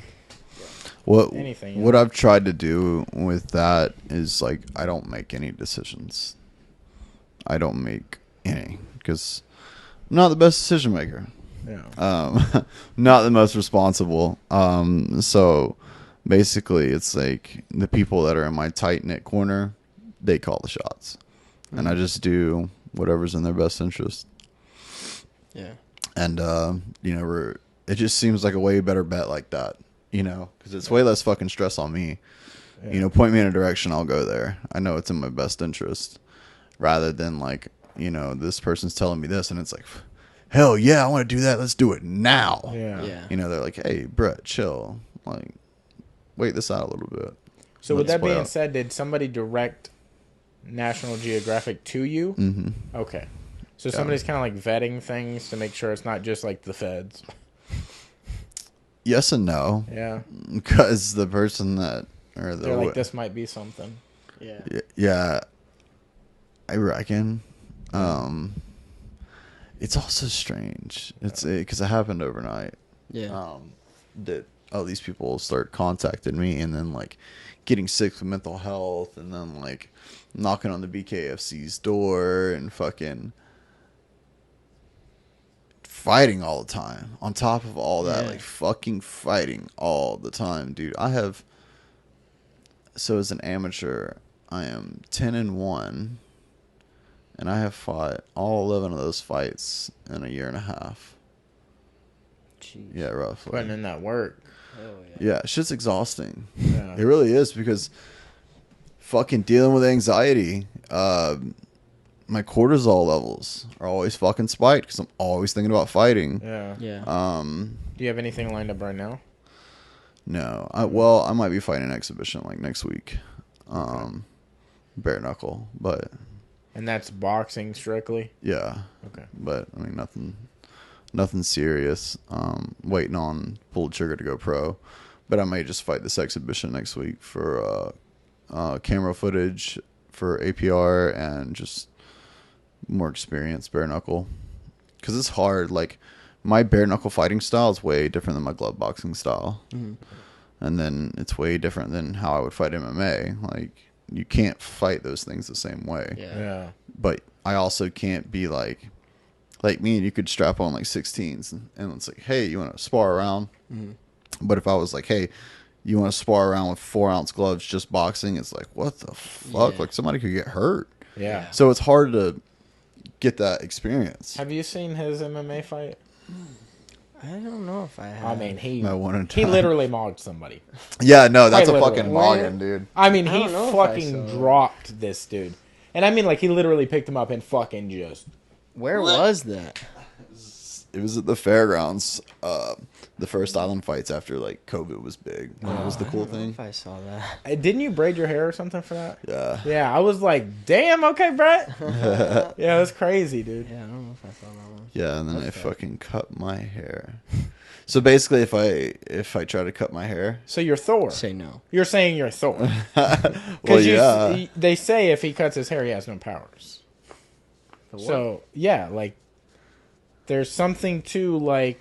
anything, you what know? I've tried to do with that is, like, I don't make any decisions. I don't make any because I'm not the best decision maker. Yeah. Not the most responsible. So basically, it's like the people that are in my tight knit corner, they call the shots, and I just do whatever's in their best interest. Yeah. And it just seems like a way better bet like that, because it's way less fucking stress on me. Yeah. Point me in a direction, I'll go there. I know it's in my best interest, rather than like, this person's telling me this, and it's like, hell yeah, I want to do that. Let's do it now. Yeah. Yeah. They're like, hey, Brett, chill. Like, wait this out a little bit. So with Let's that play being out. said, did somebody direct National Geographic to you? Mm-hmm. Okay. So somebody's kind of like vetting things to make sure it's not just like the feds. Yes and no, Yeah. because the person that They're like, this might be something. Yeah. Yeah, I reckon. It's also strange. It's because it happened overnight. Yeah. That these people start contacting me, and then like getting sick with mental health, and then like knocking on the BKFC's door and fucking fighting all the time. On top of all that, like fucking fighting all the time, dude. So as an amateur, I am 10-1, and I have fought all 11 of those fights in a year and a half. Jeez. Yeah, roughly. Putting in that work. Oh, Yeah, shit's exhausting. Yeah. It really is, because fucking dealing with anxiety, my cortisol levels are always fucking spiked because I'm always thinking about fighting. Yeah. Yeah. Do you have anything lined up right now? No. I might be fighting an exhibition like next week. Bare Knuckle, but... And that's boxing strictly? Yeah. Okay. But, I mean, nothing serious. Waiting on Pull the Trigger to go pro. But I might just fight this exhibition next week for camera footage for APR and just more experience, bare knuckle. Because it's hard. Like, my bare knuckle fighting style is way different than my glove boxing style. Mm-hmm. And then it's way different than how I would fight MMA. Like, you can't fight those things the same way. Yeah. But I also can't be like me and you could strap on like 16s and it's like, hey, you want to spar around? Mm-hmm. But if I was like, hey, you want to spar around with 4-ounce gloves just boxing, it's like, what the fuck? Yeah. Like, somebody could get hurt. Yeah. So it's hard to get that experience. Have you seen his MMA fight? I don't know if I have. I mean, he He literally mogged somebody. Yeah, no, that's Quite a literally. fucking noggin, dude. I mean, I he don't know if I fucking saw it. dropped this dude. And I mean, like, he literally picked him up and fucking just... Where was that? It was at the fairgrounds. The first island fights after like COVID was big. That was the cool I don't know thing. if I saw that. Didn't you braid your hair or something for that? Yeah. Yeah, I was like, damn, okay, Brett. Yeah, it was crazy, dude. Yeah, I don't know if I saw that one. Yeah, and then I fucking cut my hair. So basically, if I try to cut my hair, So you're Thor. Say no. You're saying you're Thor. well, yeah, They say if he cuts his hair, he has no powers. So, yeah, like, there's something to, like,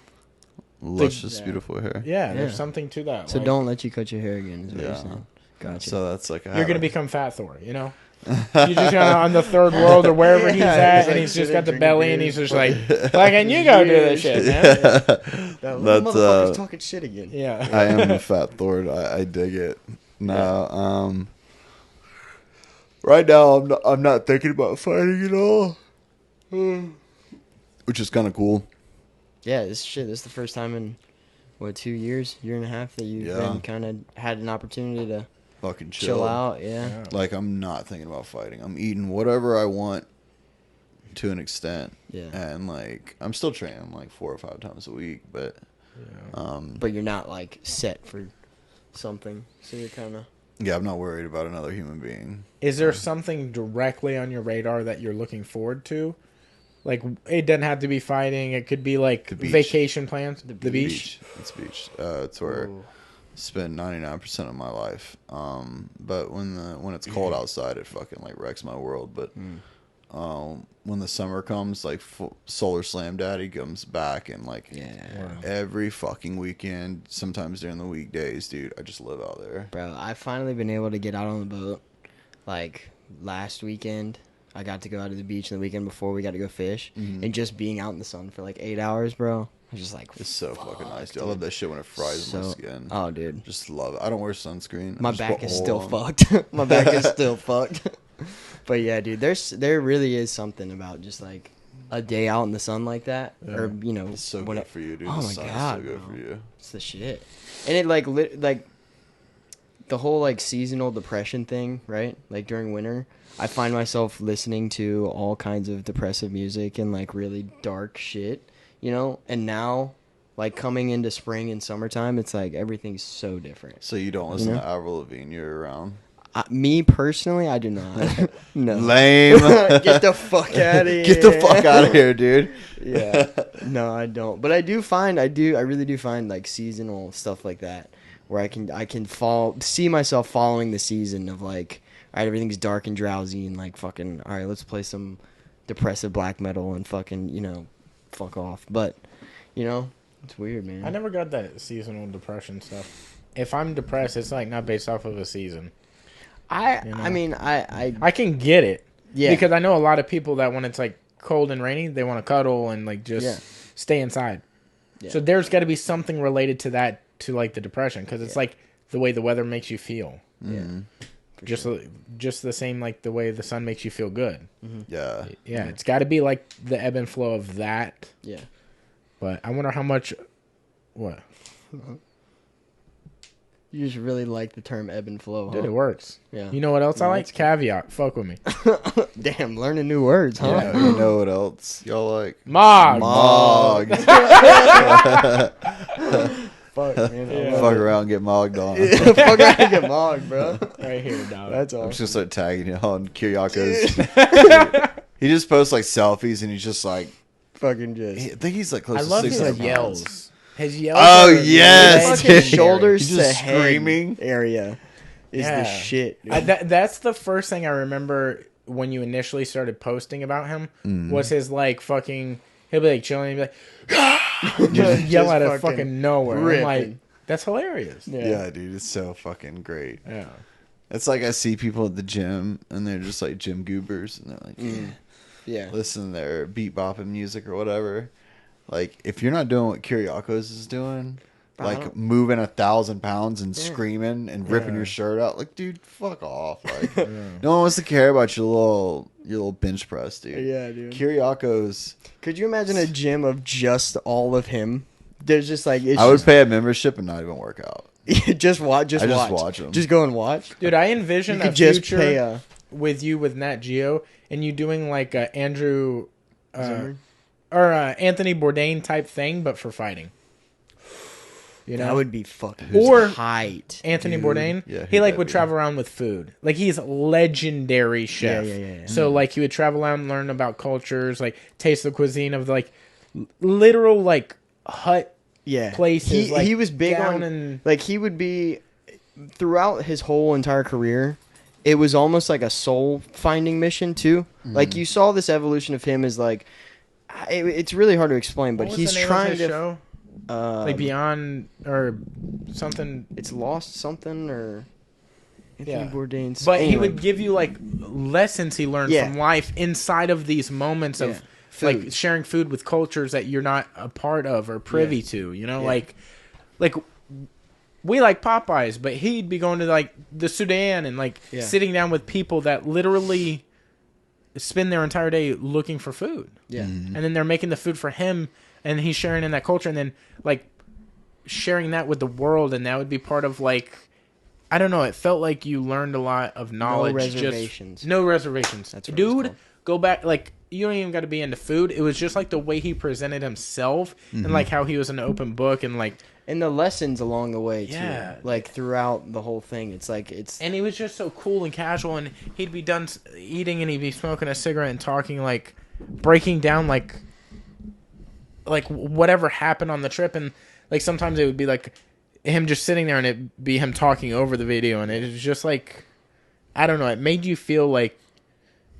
luscious, beautiful hair. yeah, there's Yeah. something to that. So like, don't let you cut your hair again, is what you're Yeah. saying. Gotcha. So that's like you're going to become Fat Thor, you know? You're just kind of on the third world or wherever he's Yeah, at, he's, and like, he's just sitting got the drinking belly, and beers. he's just like, fucking, you go do this shit, man. That little That's, motherfucker's talking shit again. Yeah. I am a fat Thor. I dig it. No, right now I'm not thinking about fighting at all, which is kind of cool. Yeah, this is the first time in, 2 years, year and a half that you've been kind of had an opportunity to Fucking chill out. Yeah. Like, I'm not thinking about fighting. I'm eating whatever I want to an extent. Yeah. And, like, I'm still training, like, 4 or 5 times a week, but... But you're not, like, set for something. So you're kind of... Yeah, I'm not worried about another human being. Is there something directly on your radar that you're looking forward to? Like, it doesn't have to be fighting. It could be, like, beach. vacation plans. The beach? It's beach. It's where I spend 99% of my life. But when it's cold outside, it fucking, like, wrecks my world. But when the summer comes, like, Solar Slam Daddy comes back, and, like, every fucking weekend, sometimes during the weekdays, dude, I just live out there. Bro, I've finally been able to get out on the boat. Like, last weekend, I got to go out to the beach, and the weekend before, we got to go fish. And just being out in the sun for, like, 8 hours, bro. I was just like, It's so fucking nice, dude. I love that shit when it fries my skin. Oh, dude. Just love it. I don't wear sunscreen. My I just back put is oil still on. fucked. My back is still fucked. But yeah, dude, there really is something about just like a day out in the sun like that, or you know, It's so when good for you, dude. Oh The my sun god, is so good bro. for you. It's the shit. And it like the whole like seasonal depression thing, right? Like during winter, I find myself listening to all kinds of depressive music and like really dark shit, you know. And now, like coming into spring and summertime, it's like everything's so different. So you don't listen to Avril Lavigne year round? Me personally, I do not. No. Lame. Get the fuck out of here. Get the fuck out of here, dude. Yeah. No, I don't. But I really do find like seasonal stuff like that where I can see myself following the season of like, all right, everything's dark and drowsy and like fucking, all right, let's play some depressive black metal and fucking, you know, fuck off. But, you know, It's weird, man. I never got that seasonal depression stuff. If I'm depressed, it's like not based off of a season. I mean, I can get it. Yeah. Because I know a lot of people that when it's like cold and rainy, they want to cuddle and like just stay inside. Yeah. So there's got to be something related to that, to like the depression, because it's like the way the weather makes you feel. Mm-hmm. Yeah. Just the same like the way the sun makes you feel good. Mm-hmm. Yeah. Yeah. It's got to be like the ebb and flow of that. Yeah. But I wonder how much. What? You just really like the term ebb and flow, huh? Dude, it works. Yeah. You know what else I like? Caveat. Fuck with me. Damn, learning new words, huh? Yeah, you know what else y'all like? Mogged. Fuck, man. Yeah. Fuck around and get mogged on. Fuck around and get mogged, bro. Right here, dog. That's I'm awesome. just gonna start tagging you on Kiriako's. He just posts like selfies and he's just like fucking just. I think he's like close I to love 600 his yells. pounds. His yells. Oh, are yes, fucking dude. shoulders He's to just head screaming. area is the shit. Dude. That's the first thing I remember when you initially started posting about him was his like fucking. He'll be like chilling and be like, just yell out of fucking nowhere. I'm like, that's hilarious. Yeah, dude, it's so fucking great. Yeah. It's like I see people at the gym and they're just like gym goobers and they're like, listen to their beat bopping music or whatever. Like, if you're not doing what Kiriakos is doing, like moving 1,000 pounds and screaming and ripping your shirt out, like, dude, fuck off. Like, no one wants to care about your little bench press, dude. Yeah, dude. Kiriakos. Could you imagine a gym of just all of him? There's just like I would pay a membership and not even work out. just watch. Just watch them. Just go and watch, dude. I envision a future with you with Nat Geo and you doing like a Andrew. Or Anthony Bourdain type thing, but for fighting. You know? That would be fucking tight. Anthony Bourdain, yeah, he like would travel around with food. Like he's a legendary chef. Yeah. So like he would travel around and learn about cultures, like taste the cuisine of like literal like hut places. He was big on like he would be throughout his whole entire career. It was almost like a soul finding mission too. Like you saw this evolution of him as like. It's really hard to explain, but he's trying to show? Like Beyond or something. It's Lost something or Anthony Bourdain's. But he would give you like lessons he learned from life inside of these moments of like sharing food with cultures that you're not a part of or privy to. You know, like we like Popeyes, but he'd be going to like the Sudan and like sitting down with people that literally spend their entire day looking for food. Yeah. And then they're making the food for him and he's sharing in that culture and then like sharing that with the world, and that would be part of like I don't know, it felt like you learned a lot of knowledge. No reservations. That's what dude, go back like you don't even got to be into food. It was just like the way he presented himself and like how he was an open book and like and the lessons along the way too. Like throughout the whole thing. It's like and he was just so cool and casual, and he'd be done eating and he'd be smoking a cigarette and talking like breaking down like whatever happened on the trip, and like sometimes it would be like him just sitting there and it'd be him talking over the video, and it was just like I don't know, it made you feel like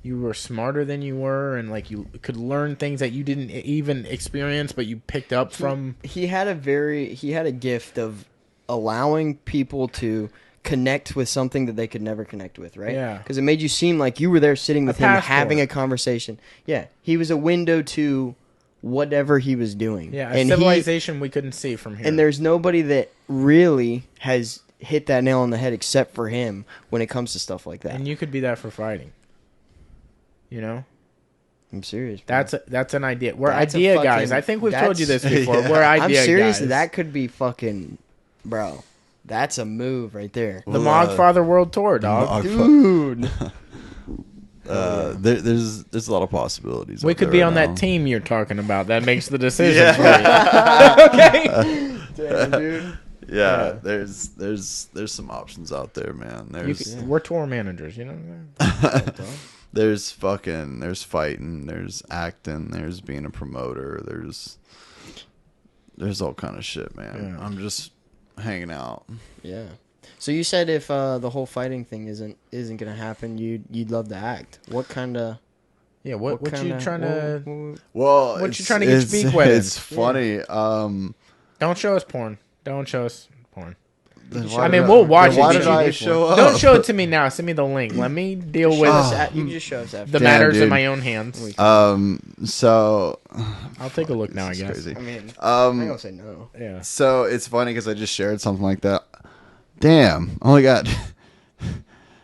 you were smarter than you were, and like you could learn things that you didn't even experience, but you picked up from. He had a gift of allowing people to connect with something that they could never connect with, right? Yeah. Because it made you seem like you were there sitting with him having a conversation. Yeah. He was a window to whatever he was doing. Yeah, a civilization we couldn't see from here. And there's nobody that really has hit that nail on the head except for him when it comes to stuff like that. And you could be that for fighting. You know? I'm serious, bro. That's an idea. We're idea guys. I think we've told you this before. We're idea guys. I'm serious. That could be fucking... Bro, that's a move right there. The MogFather World Tour, dog. Dude. There's a lot of possibilities. We could be on that team you're talking about. That makes the decisions for you. Okay? Damn, dude. Yeah, there's some options out there, man. We're tour managers, you know? There's fighting, there's acting, there's being a promoter, there's all kind of shit, man. Yeah. I'm just hanging out. Yeah. So you said if the whole fighting thing isn't gonna happen, you'd love to act. What kind of? Yeah. What you trying to? Well, what you trying to get speak with? It's funny. Don't show us porn. Don't show us porn. I mean, we'll watch it. Why did I show up? Don't show it to me now. Send me the link. Let me deal with You can just show us after. the matters in my own hands. So I'll take a look now, I guess. Crazy. I mean, I'm gonna say no. Yeah. So it's funny because I just shared something like that. Damn. Oh my god.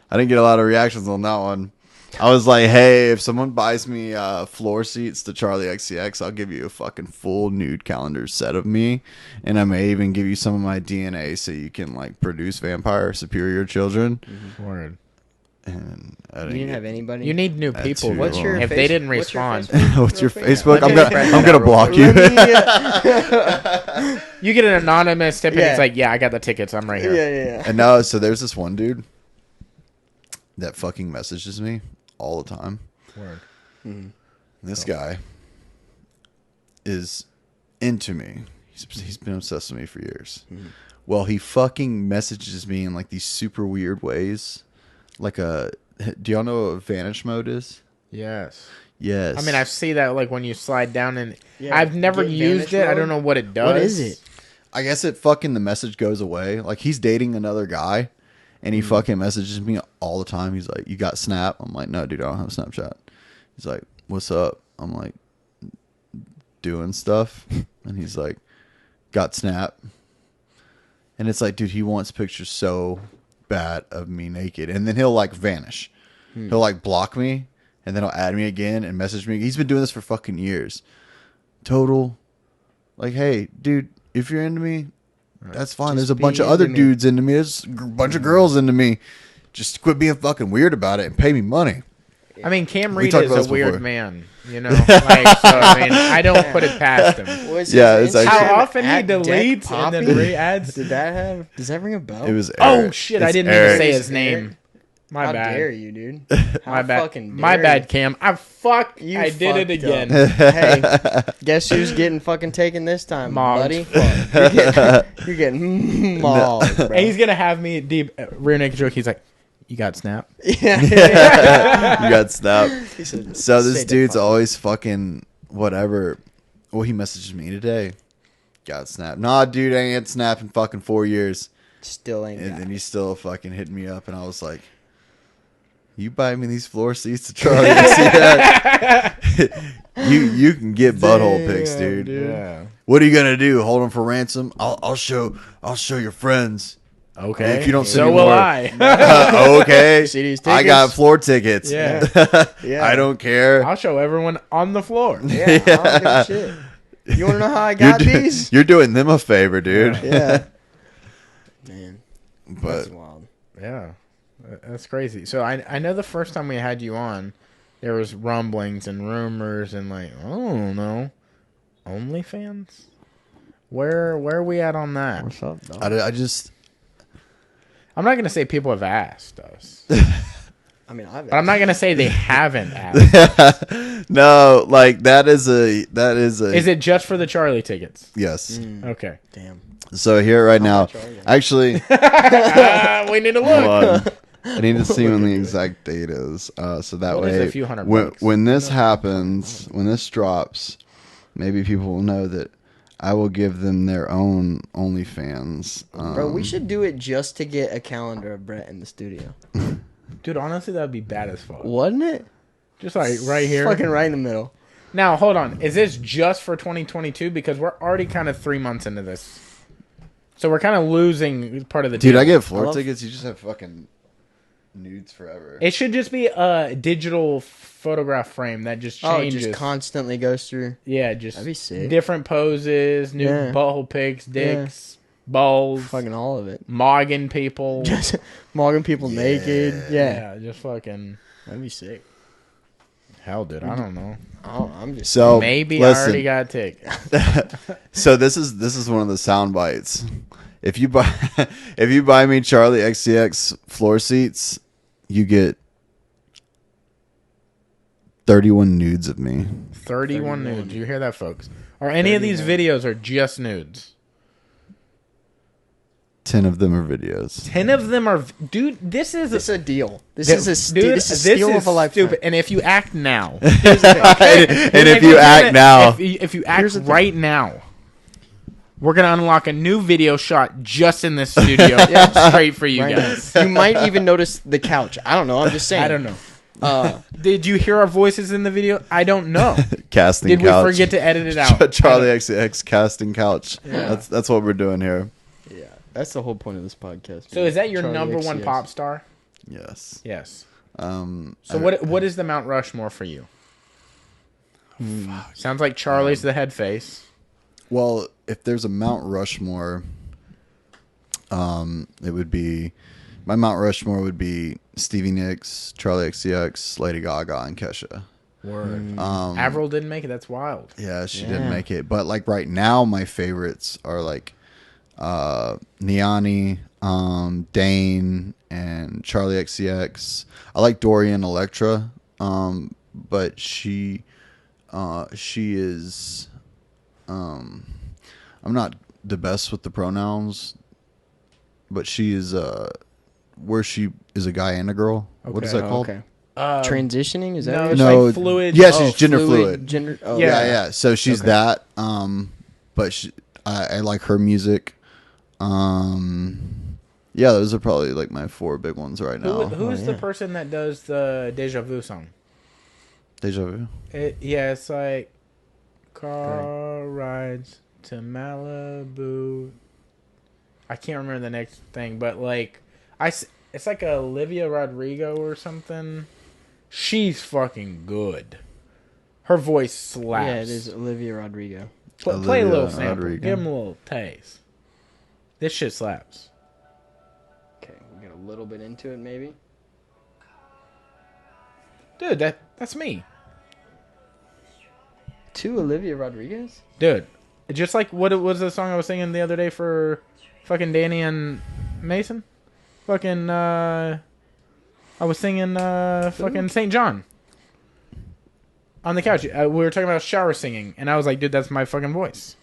I didn't get a lot of reactions on that one. I was like, hey, if someone buys me floor seats to Charlie XCX, I'll give you a fucking full nude calendar set of me. And I may even give you some of my DNA so you can like produce vampire superior children. Word. And You didn't have anybody? You need new people. What's your if they didn't respond. What's your Facebook? Let me express I'm gonna block you. You get an anonymous tip and Yeah. it's like, yeah, I got the tickets. I'm right here. Yeah. And no, so there's this one dude that fucking messages me all the time. Word. This guy is into me. He's been obsessed with me for years. Well, he fucking messages me in like these super weird ways. Like do y'all know what vanish mode is? Yes. Yes. I mean, I've seen that like when you slide down and Yeah, I've never get used vanish it. I mode? don't know what it does. What is it? I guess it fucking the message goes away. Like he's dating another guy, and he fucking messages me all the time. He's like, "You got Snap?" I'm like, "No, dude, I don't have Snapchat." He's like, "What's up?" I'm like, "Doing stuff," and he's like, "Got Snap?" And it's like, dude, he wants pictures so bad of me naked, and then he'll like vanish. He'll like block me, and then he'll add me again and message me. He's been doing this for fucking years. Total, like, hey, dude, if you're into me, that's fine. Just There's a be bunch of other into me. dudes into me. There's a bunch of girls into me. Just quit being fucking weird about it and pay me money. I mean, Cam We Reed talked is about a this weird before. man, you know. Like, so I mean, I don't put it past him. Yeah, it's like- How often he At Deck deletes and then Poppy? re-adds. Does that ring a bell? It was Oh Eric. shit! I It's didn't Eric. even say his It's name. Eric. My How bad. dare you, dude? How My bad. fucking My dare bad, you? Cam. I did it fucked again. Hey, guess who's getting fucking taken this time, Mogged. buddy? You're getting mogged, bro. And he's gonna have me deep rear naked joke. He's like, "You got Snap?" Yeah. You got Snap. He said, So "Say this that dude's fuck." always fucking whatever. Well, he messaged me today. Got Snap. Nah, dude, I ain't had Snap in fucking 4 years. Still ain't. And got then it. he's still fucking hitting me up, and I was like, "You buy me these floor seats to Charlie to see that? you can get butthole pics, dude. Yeah. What are you gonna do? Hold them for ransom? I'll show your friends. Okay. If you don't send so me will more- I. Okay, See these I got tickets? floor tickets. Yeah. Yeah. I don't care. I'll show everyone on the floor. Yeah, I don't give a shit. You want to know how I got these? You're doing them a favor, dude. Yeah. Man, that's But wild. Yeah. That's crazy. So I know the first time we had you on, there was rumblings and rumors and like, I don't know, OnlyFans? Where are we at on that? What's up, dog? I just I'm not gonna say people have asked us, I mean, I've. but I'm not gonna say they haven't asked. no, like that is a Is it just for the Charlie tickets? yes. Okay. Damn. So here right now, much are you? actually, We need to hold look. on. I need to see when the exact date is, so that What is way, a few $100 bucks? when this happens, when this drops, maybe people will know that I will give them their own OnlyFans. Bro, we should do it just to get a calendar of Brett in the studio. Dude, honestly, that would be bad as fuck. Wasn't it? Just like right here. Fucking right in the middle. Now, hold on. Is this just for 2022? Because we're already kind of 3 months into this. So we're kind of losing part of the Dude, deal. I get floor love- tickets. You just have fucking nudes forever. It should just be a digital photograph frame that just Oh, it changes. just constantly goes through. Yeah, just That'd be sick. different poses, new Yeah. butthole pics, dicks, balls, Fucking all of it. mogging people. Just mogging people naked. Yeah. Yeah, just fucking That'd be sick. hell, dude. I don't know. Oh, I'm just. So Maybe listen, I already got tickets. So this is one of the sound bites. If you buy me Charlie XCX floor seats, you get 31 nudes of me. 31 nudes. You hear that, folks? Or any of these videos are just nudes. 10 of them are videos. 10 of them are. Dude, this is This is a deal. This Dude, is a steal. This is a steal is of a lifetime. stupid. And if you act now, And if you act now, if you act Here's the thing. right now, we're going to unlock a new video shot just in this studio straight for you guys. You might even notice the couch. I don't know. I'm just saying. I don't know. Did you hear our voices in the video? I don't know. Casting Did couch. we forget to edit it out? Charlie XX casting couch. Yeah. That's what we're doing here. Yeah, that's the whole point of this podcast. So is that your number one pop star? Yes. Yes. So what is the Mount Rushmore for you? Sounds like Charlie's the head face. Well, if there's a Mount Rushmore, it would be my Mount Rushmore would be Stevie Nicks, Charlie XCX, Lady Gaga, and Kesha. Word. Avril didn't make it. That's wild. Yeah, she didn't make it. But like right now, my favorites are like Niani, Dane, and Charlie XCX. I like Dorian Electra, but she is. I'm not the best with the pronouns, but she is where she is a guy and a girl. Okay. What is that called? Okay. Transitioning, is that no? what It's like fluid. Yeah, she's gender fluid. Yeah. So she's that. But I like her music. Yeah, those are probably like my 4 big ones right now. Who is the person that does the Deja Vu song? Deja Vu. It's like car rides to Malibu. I can't remember the next thing, but like it's like Olivia Rodrigo or something. She's fucking good. Her voice slaps. Yeah, it is Olivia Rodrigo. Play a little sample. Give him a little taste. This shit slaps. Okay, we'll get a little bit into it, maybe. Dude, that's me. To Olivia Rodriguez? Dude, just like what was the song I was singing the other day for fucking Danny and Mason? Fucking, I was singing fucking St. John on the couch. We were talking about shower singing, and I was like, dude, that's my fucking voice.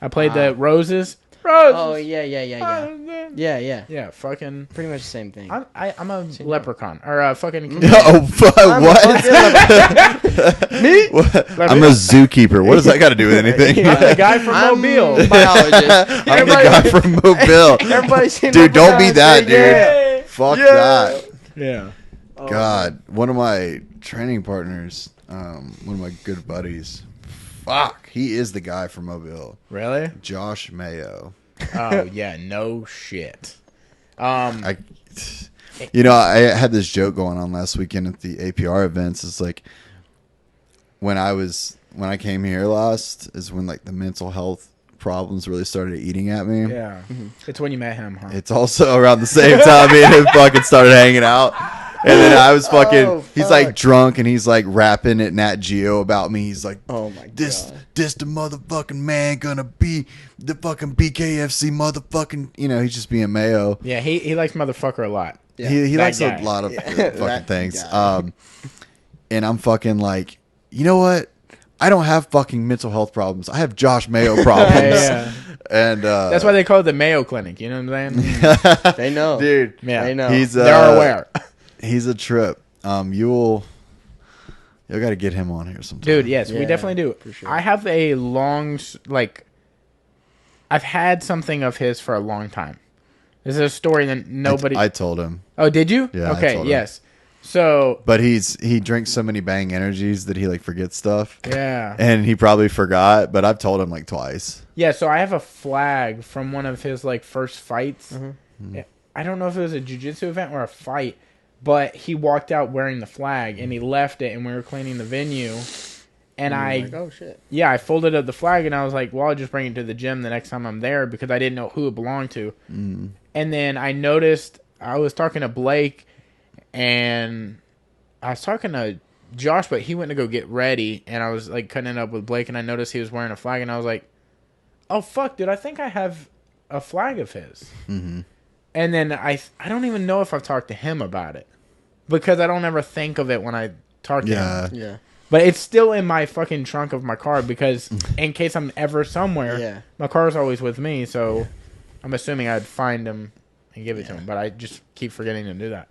I played the Roses. Oh, yeah. Yeah, fucking... pretty much the same thing. I'm a leprechaun. Or fucking... Oh, what? Me? I'm a zookeeper. What does that got to do with anything? I'm the guy from Mobile. Biologist. I'm the guy from Mobile. Dude, don't be that, dude. Yeah. Fuck that. Yeah. God, one of my training partners, one of my good buddies... Fuck, he is the guy from Mobile. Really? Josh Mayo. Oh, yeah, no shit. I had this joke going on last weekend at the APR events. It's like when I came here last is when like the mental health problems really started eating at me. Yeah. Mm-hmm. It's when you met him, huh? It's also around the same time me and him fucking started hanging out. And then I was fucking, he's like drunk and he's like rapping at Nat Geo about me. He's like, oh my God. This the motherfucking man gonna be the fucking BKFC motherfucking, he's just being Mayo. Yeah, he likes motherfucker a lot. Yeah. He likes a lot of fucking things. And I'm fucking like, you know what? I don't have fucking mental health problems. I have Josh Mayo problems. Yeah. And that's why they call it the Mayo Clinic. You know what I'm saying? They know. Dude. Yeah. They know. They're aware. He's a trip. You'll got to get him on here sometime. Dude, yes, we definitely do. For sure. I have a I've had something of his for a long time. This is a story that nobody... I told him. Oh, did you? Yeah, okay, yes. So... But he drinks so many Bang Energies that he like forgets stuff. Yeah. And he probably forgot, but I've told him like twice. Yeah, so I have a flag from one of his like first fights. Mm-hmm. I don't know if it was a jiu-jitsu event or a fight. But he walked out wearing the flag, and he left it, and we were cleaning the venue. And oh, shit. Yeah, I folded up the flag, and I was like, well, I'll just bring it to the gym the next time I'm there, because I didn't know who it belonged to. Mm. And then I noticed, I was talking to Blake, and I was talking to Josh, but he went to go get ready, and I was like cutting it up with Blake, and I noticed he was wearing a flag, and I was like, oh, fuck, dude, I think I have a flag of his. Mm-hmm. And then I don't even know if I've talked to him about it. Because I don't ever think of it when I talk to him. Yeah. But it's still in my fucking trunk of my car because in case I'm ever somewhere, my car's always with me. So I'm assuming I'd find him and give it to him. But I just keep forgetting to do that.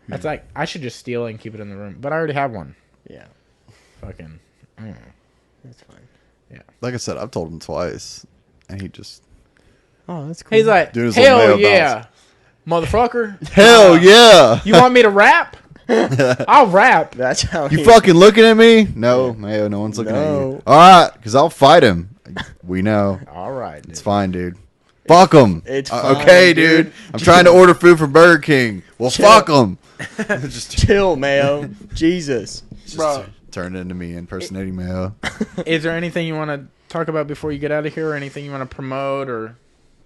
That's like, I should just steal it and keep it in the room. But I already have one. Yeah. Fucking, I don't know. That's fine. Yeah. Like I said, I've told him twice. And he just... Oh, that's cool. He's like, Dude, hell yeah, motherfucker. Hell yeah. You want me to rap? I'll rap. That's how You fucking looking at me? No, Mayo, no one's looking at you. All right, because I'll fight him. We know. All right, dude. It's fine, dude. Fuck him. It's fine, okay, dude. I'm trying to order food from Burger King. Well, fuck him. Just chill, Mayo. Jesus. Bro. Turn into me impersonating Mayo. Is there anything you want to talk about before you get out of here, or anything you want to promote, or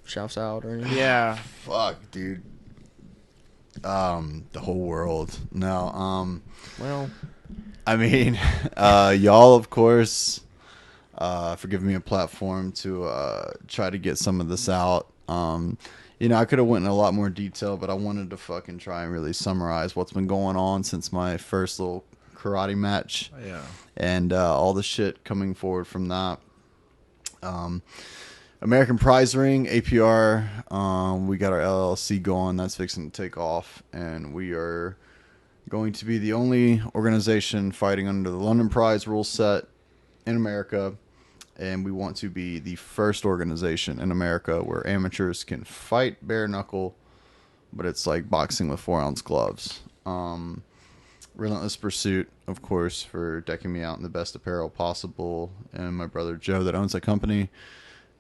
shouts out, or anything? Yeah. Fuck, dude. The whole world. No. Well, I mean, y'all, of course, for giving me a platform to try to get some of this out. You know, I could have went in a lot more detail, but I wanted to fucking try and really summarize what's been going on since my first little karate match. Yeah. And all the shit coming forward from that. American Prize Ring, APR. We got our LLC going. That's fixing to take off. And we are going to be the only organization fighting under the London Prize rule set in America. And we want to be the first organization in America where amateurs can fight bare knuckle, but it's like boxing with 4-ounce gloves. Relentless pursuit, of course, for decking me out in the best apparel possible. And my brother Joe that owns that company,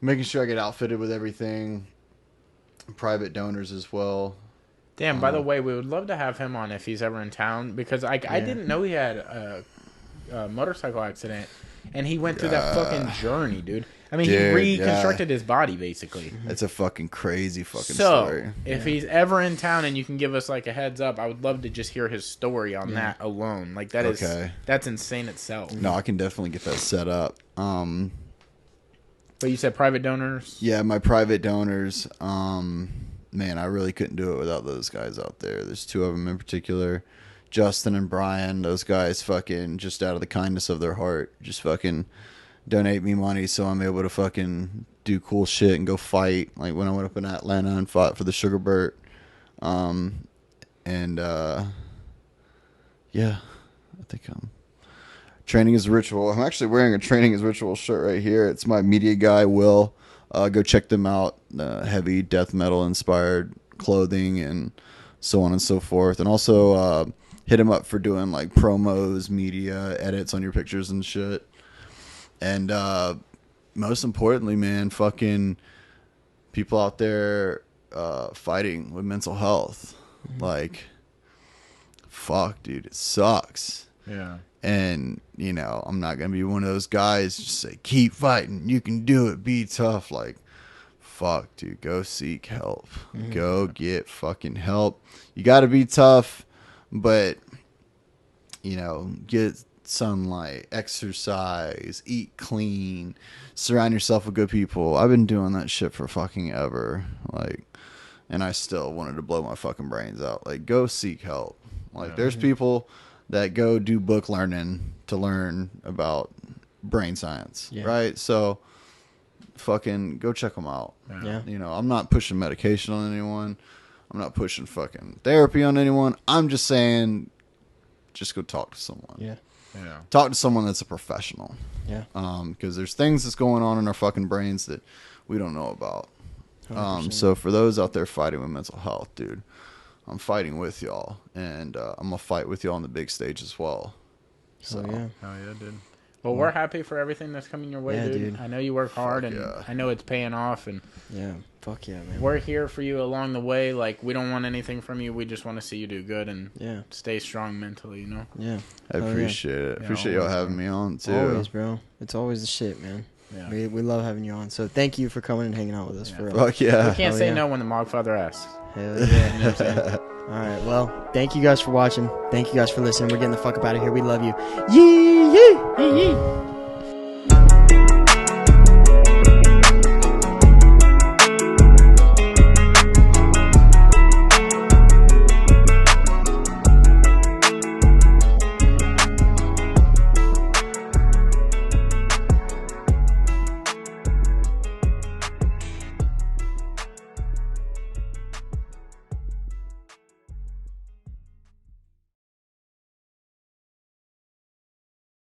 making sure I get outfitted with everything. Private donors as well. Damn, by the way, we would love to have him on if he's ever in town, because I didn't know he had a motorcycle accident, and he went through that fucking journey, dude. I mean, he reconstructed his body, basically. It's a fucking crazy fucking story. If he's ever in town and you can give us like a heads up, I would love to just hear his story on that alone. Like, that is that's insane itself. No, I can definitely get that set up. But you said private donors? Yeah, my private donors. Man, I really couldn't do it without those guys out there. There's two of them in particular, Justin and Brian. Those guys fucking, just out of the kindness of their heart, just fucking donate me money so I'm able to fucking do cool shit and go fight. Like when I went up in Atlanta and fought for the Sugarburt. Yeah, I think training is ritual. I'm actually wearing a training is ritual shirt right here. It's my media guy, Will. Go check them out. Heavy death metal inspired clothing and so on and so forth. And also hit him up for doing like promos, media edits on your pictures and shit. And most importantly, man, fucking people out there fighting with mental health. Mm-hmm. Like, fuck, dude, it sucks. Yeah. And, you know, I'm not going to be one of those guys just say, keep fighting. You can do it. Be tough. Like, fuck, dude, go seek help. Mm-hmm. Go get fucking help. You got to be tough, but, you know, get sunlight, exercise, eat clean, surround yourself with good people. I've been doing that shit for fucking ever. Like, and I still wanted to blow my fucking brains out. Like, go seek help. Like, there's people that go do book learning to learn about brain science, right? So fucking go check them out. Yeah. You know, I'm not pushing medication on anyone. I'm not pushing fucking therapy on anyone. I'm just saying, just go talk to someone. Yeah. Yeah. Talk to someone that's a professional. Yeah. Because there's things that's going on in our fucking brains that we don't know about. So for those out there fighting with mental health, dude, I'm fighting with y'all, and I'm gonna fight with y'all on the big stage as well. So oh yeah, dude. Well, we're happy for everything that's coming your way, dude. I know you work hard, and I know it's paying off, and fuck yeah, man. We're here for you along the way. Like, we don't want anything from you. We just want to see you do good and stay strong mentally, you know. Yeah, I appreciate it. I appreciate y'all having me on too. Always, bro. It's always the shit, man. Yeah. We love having you on. So thank you for coming and hanging out with us. For fuck yeah. We can't say no when the MogFather asks. Hell yeah. You know what I'm saying? All right. Well, thank you guys for watching. Thank you guys for listening. We're getting the fuck up out of here. We love you. Yee yee yee yee.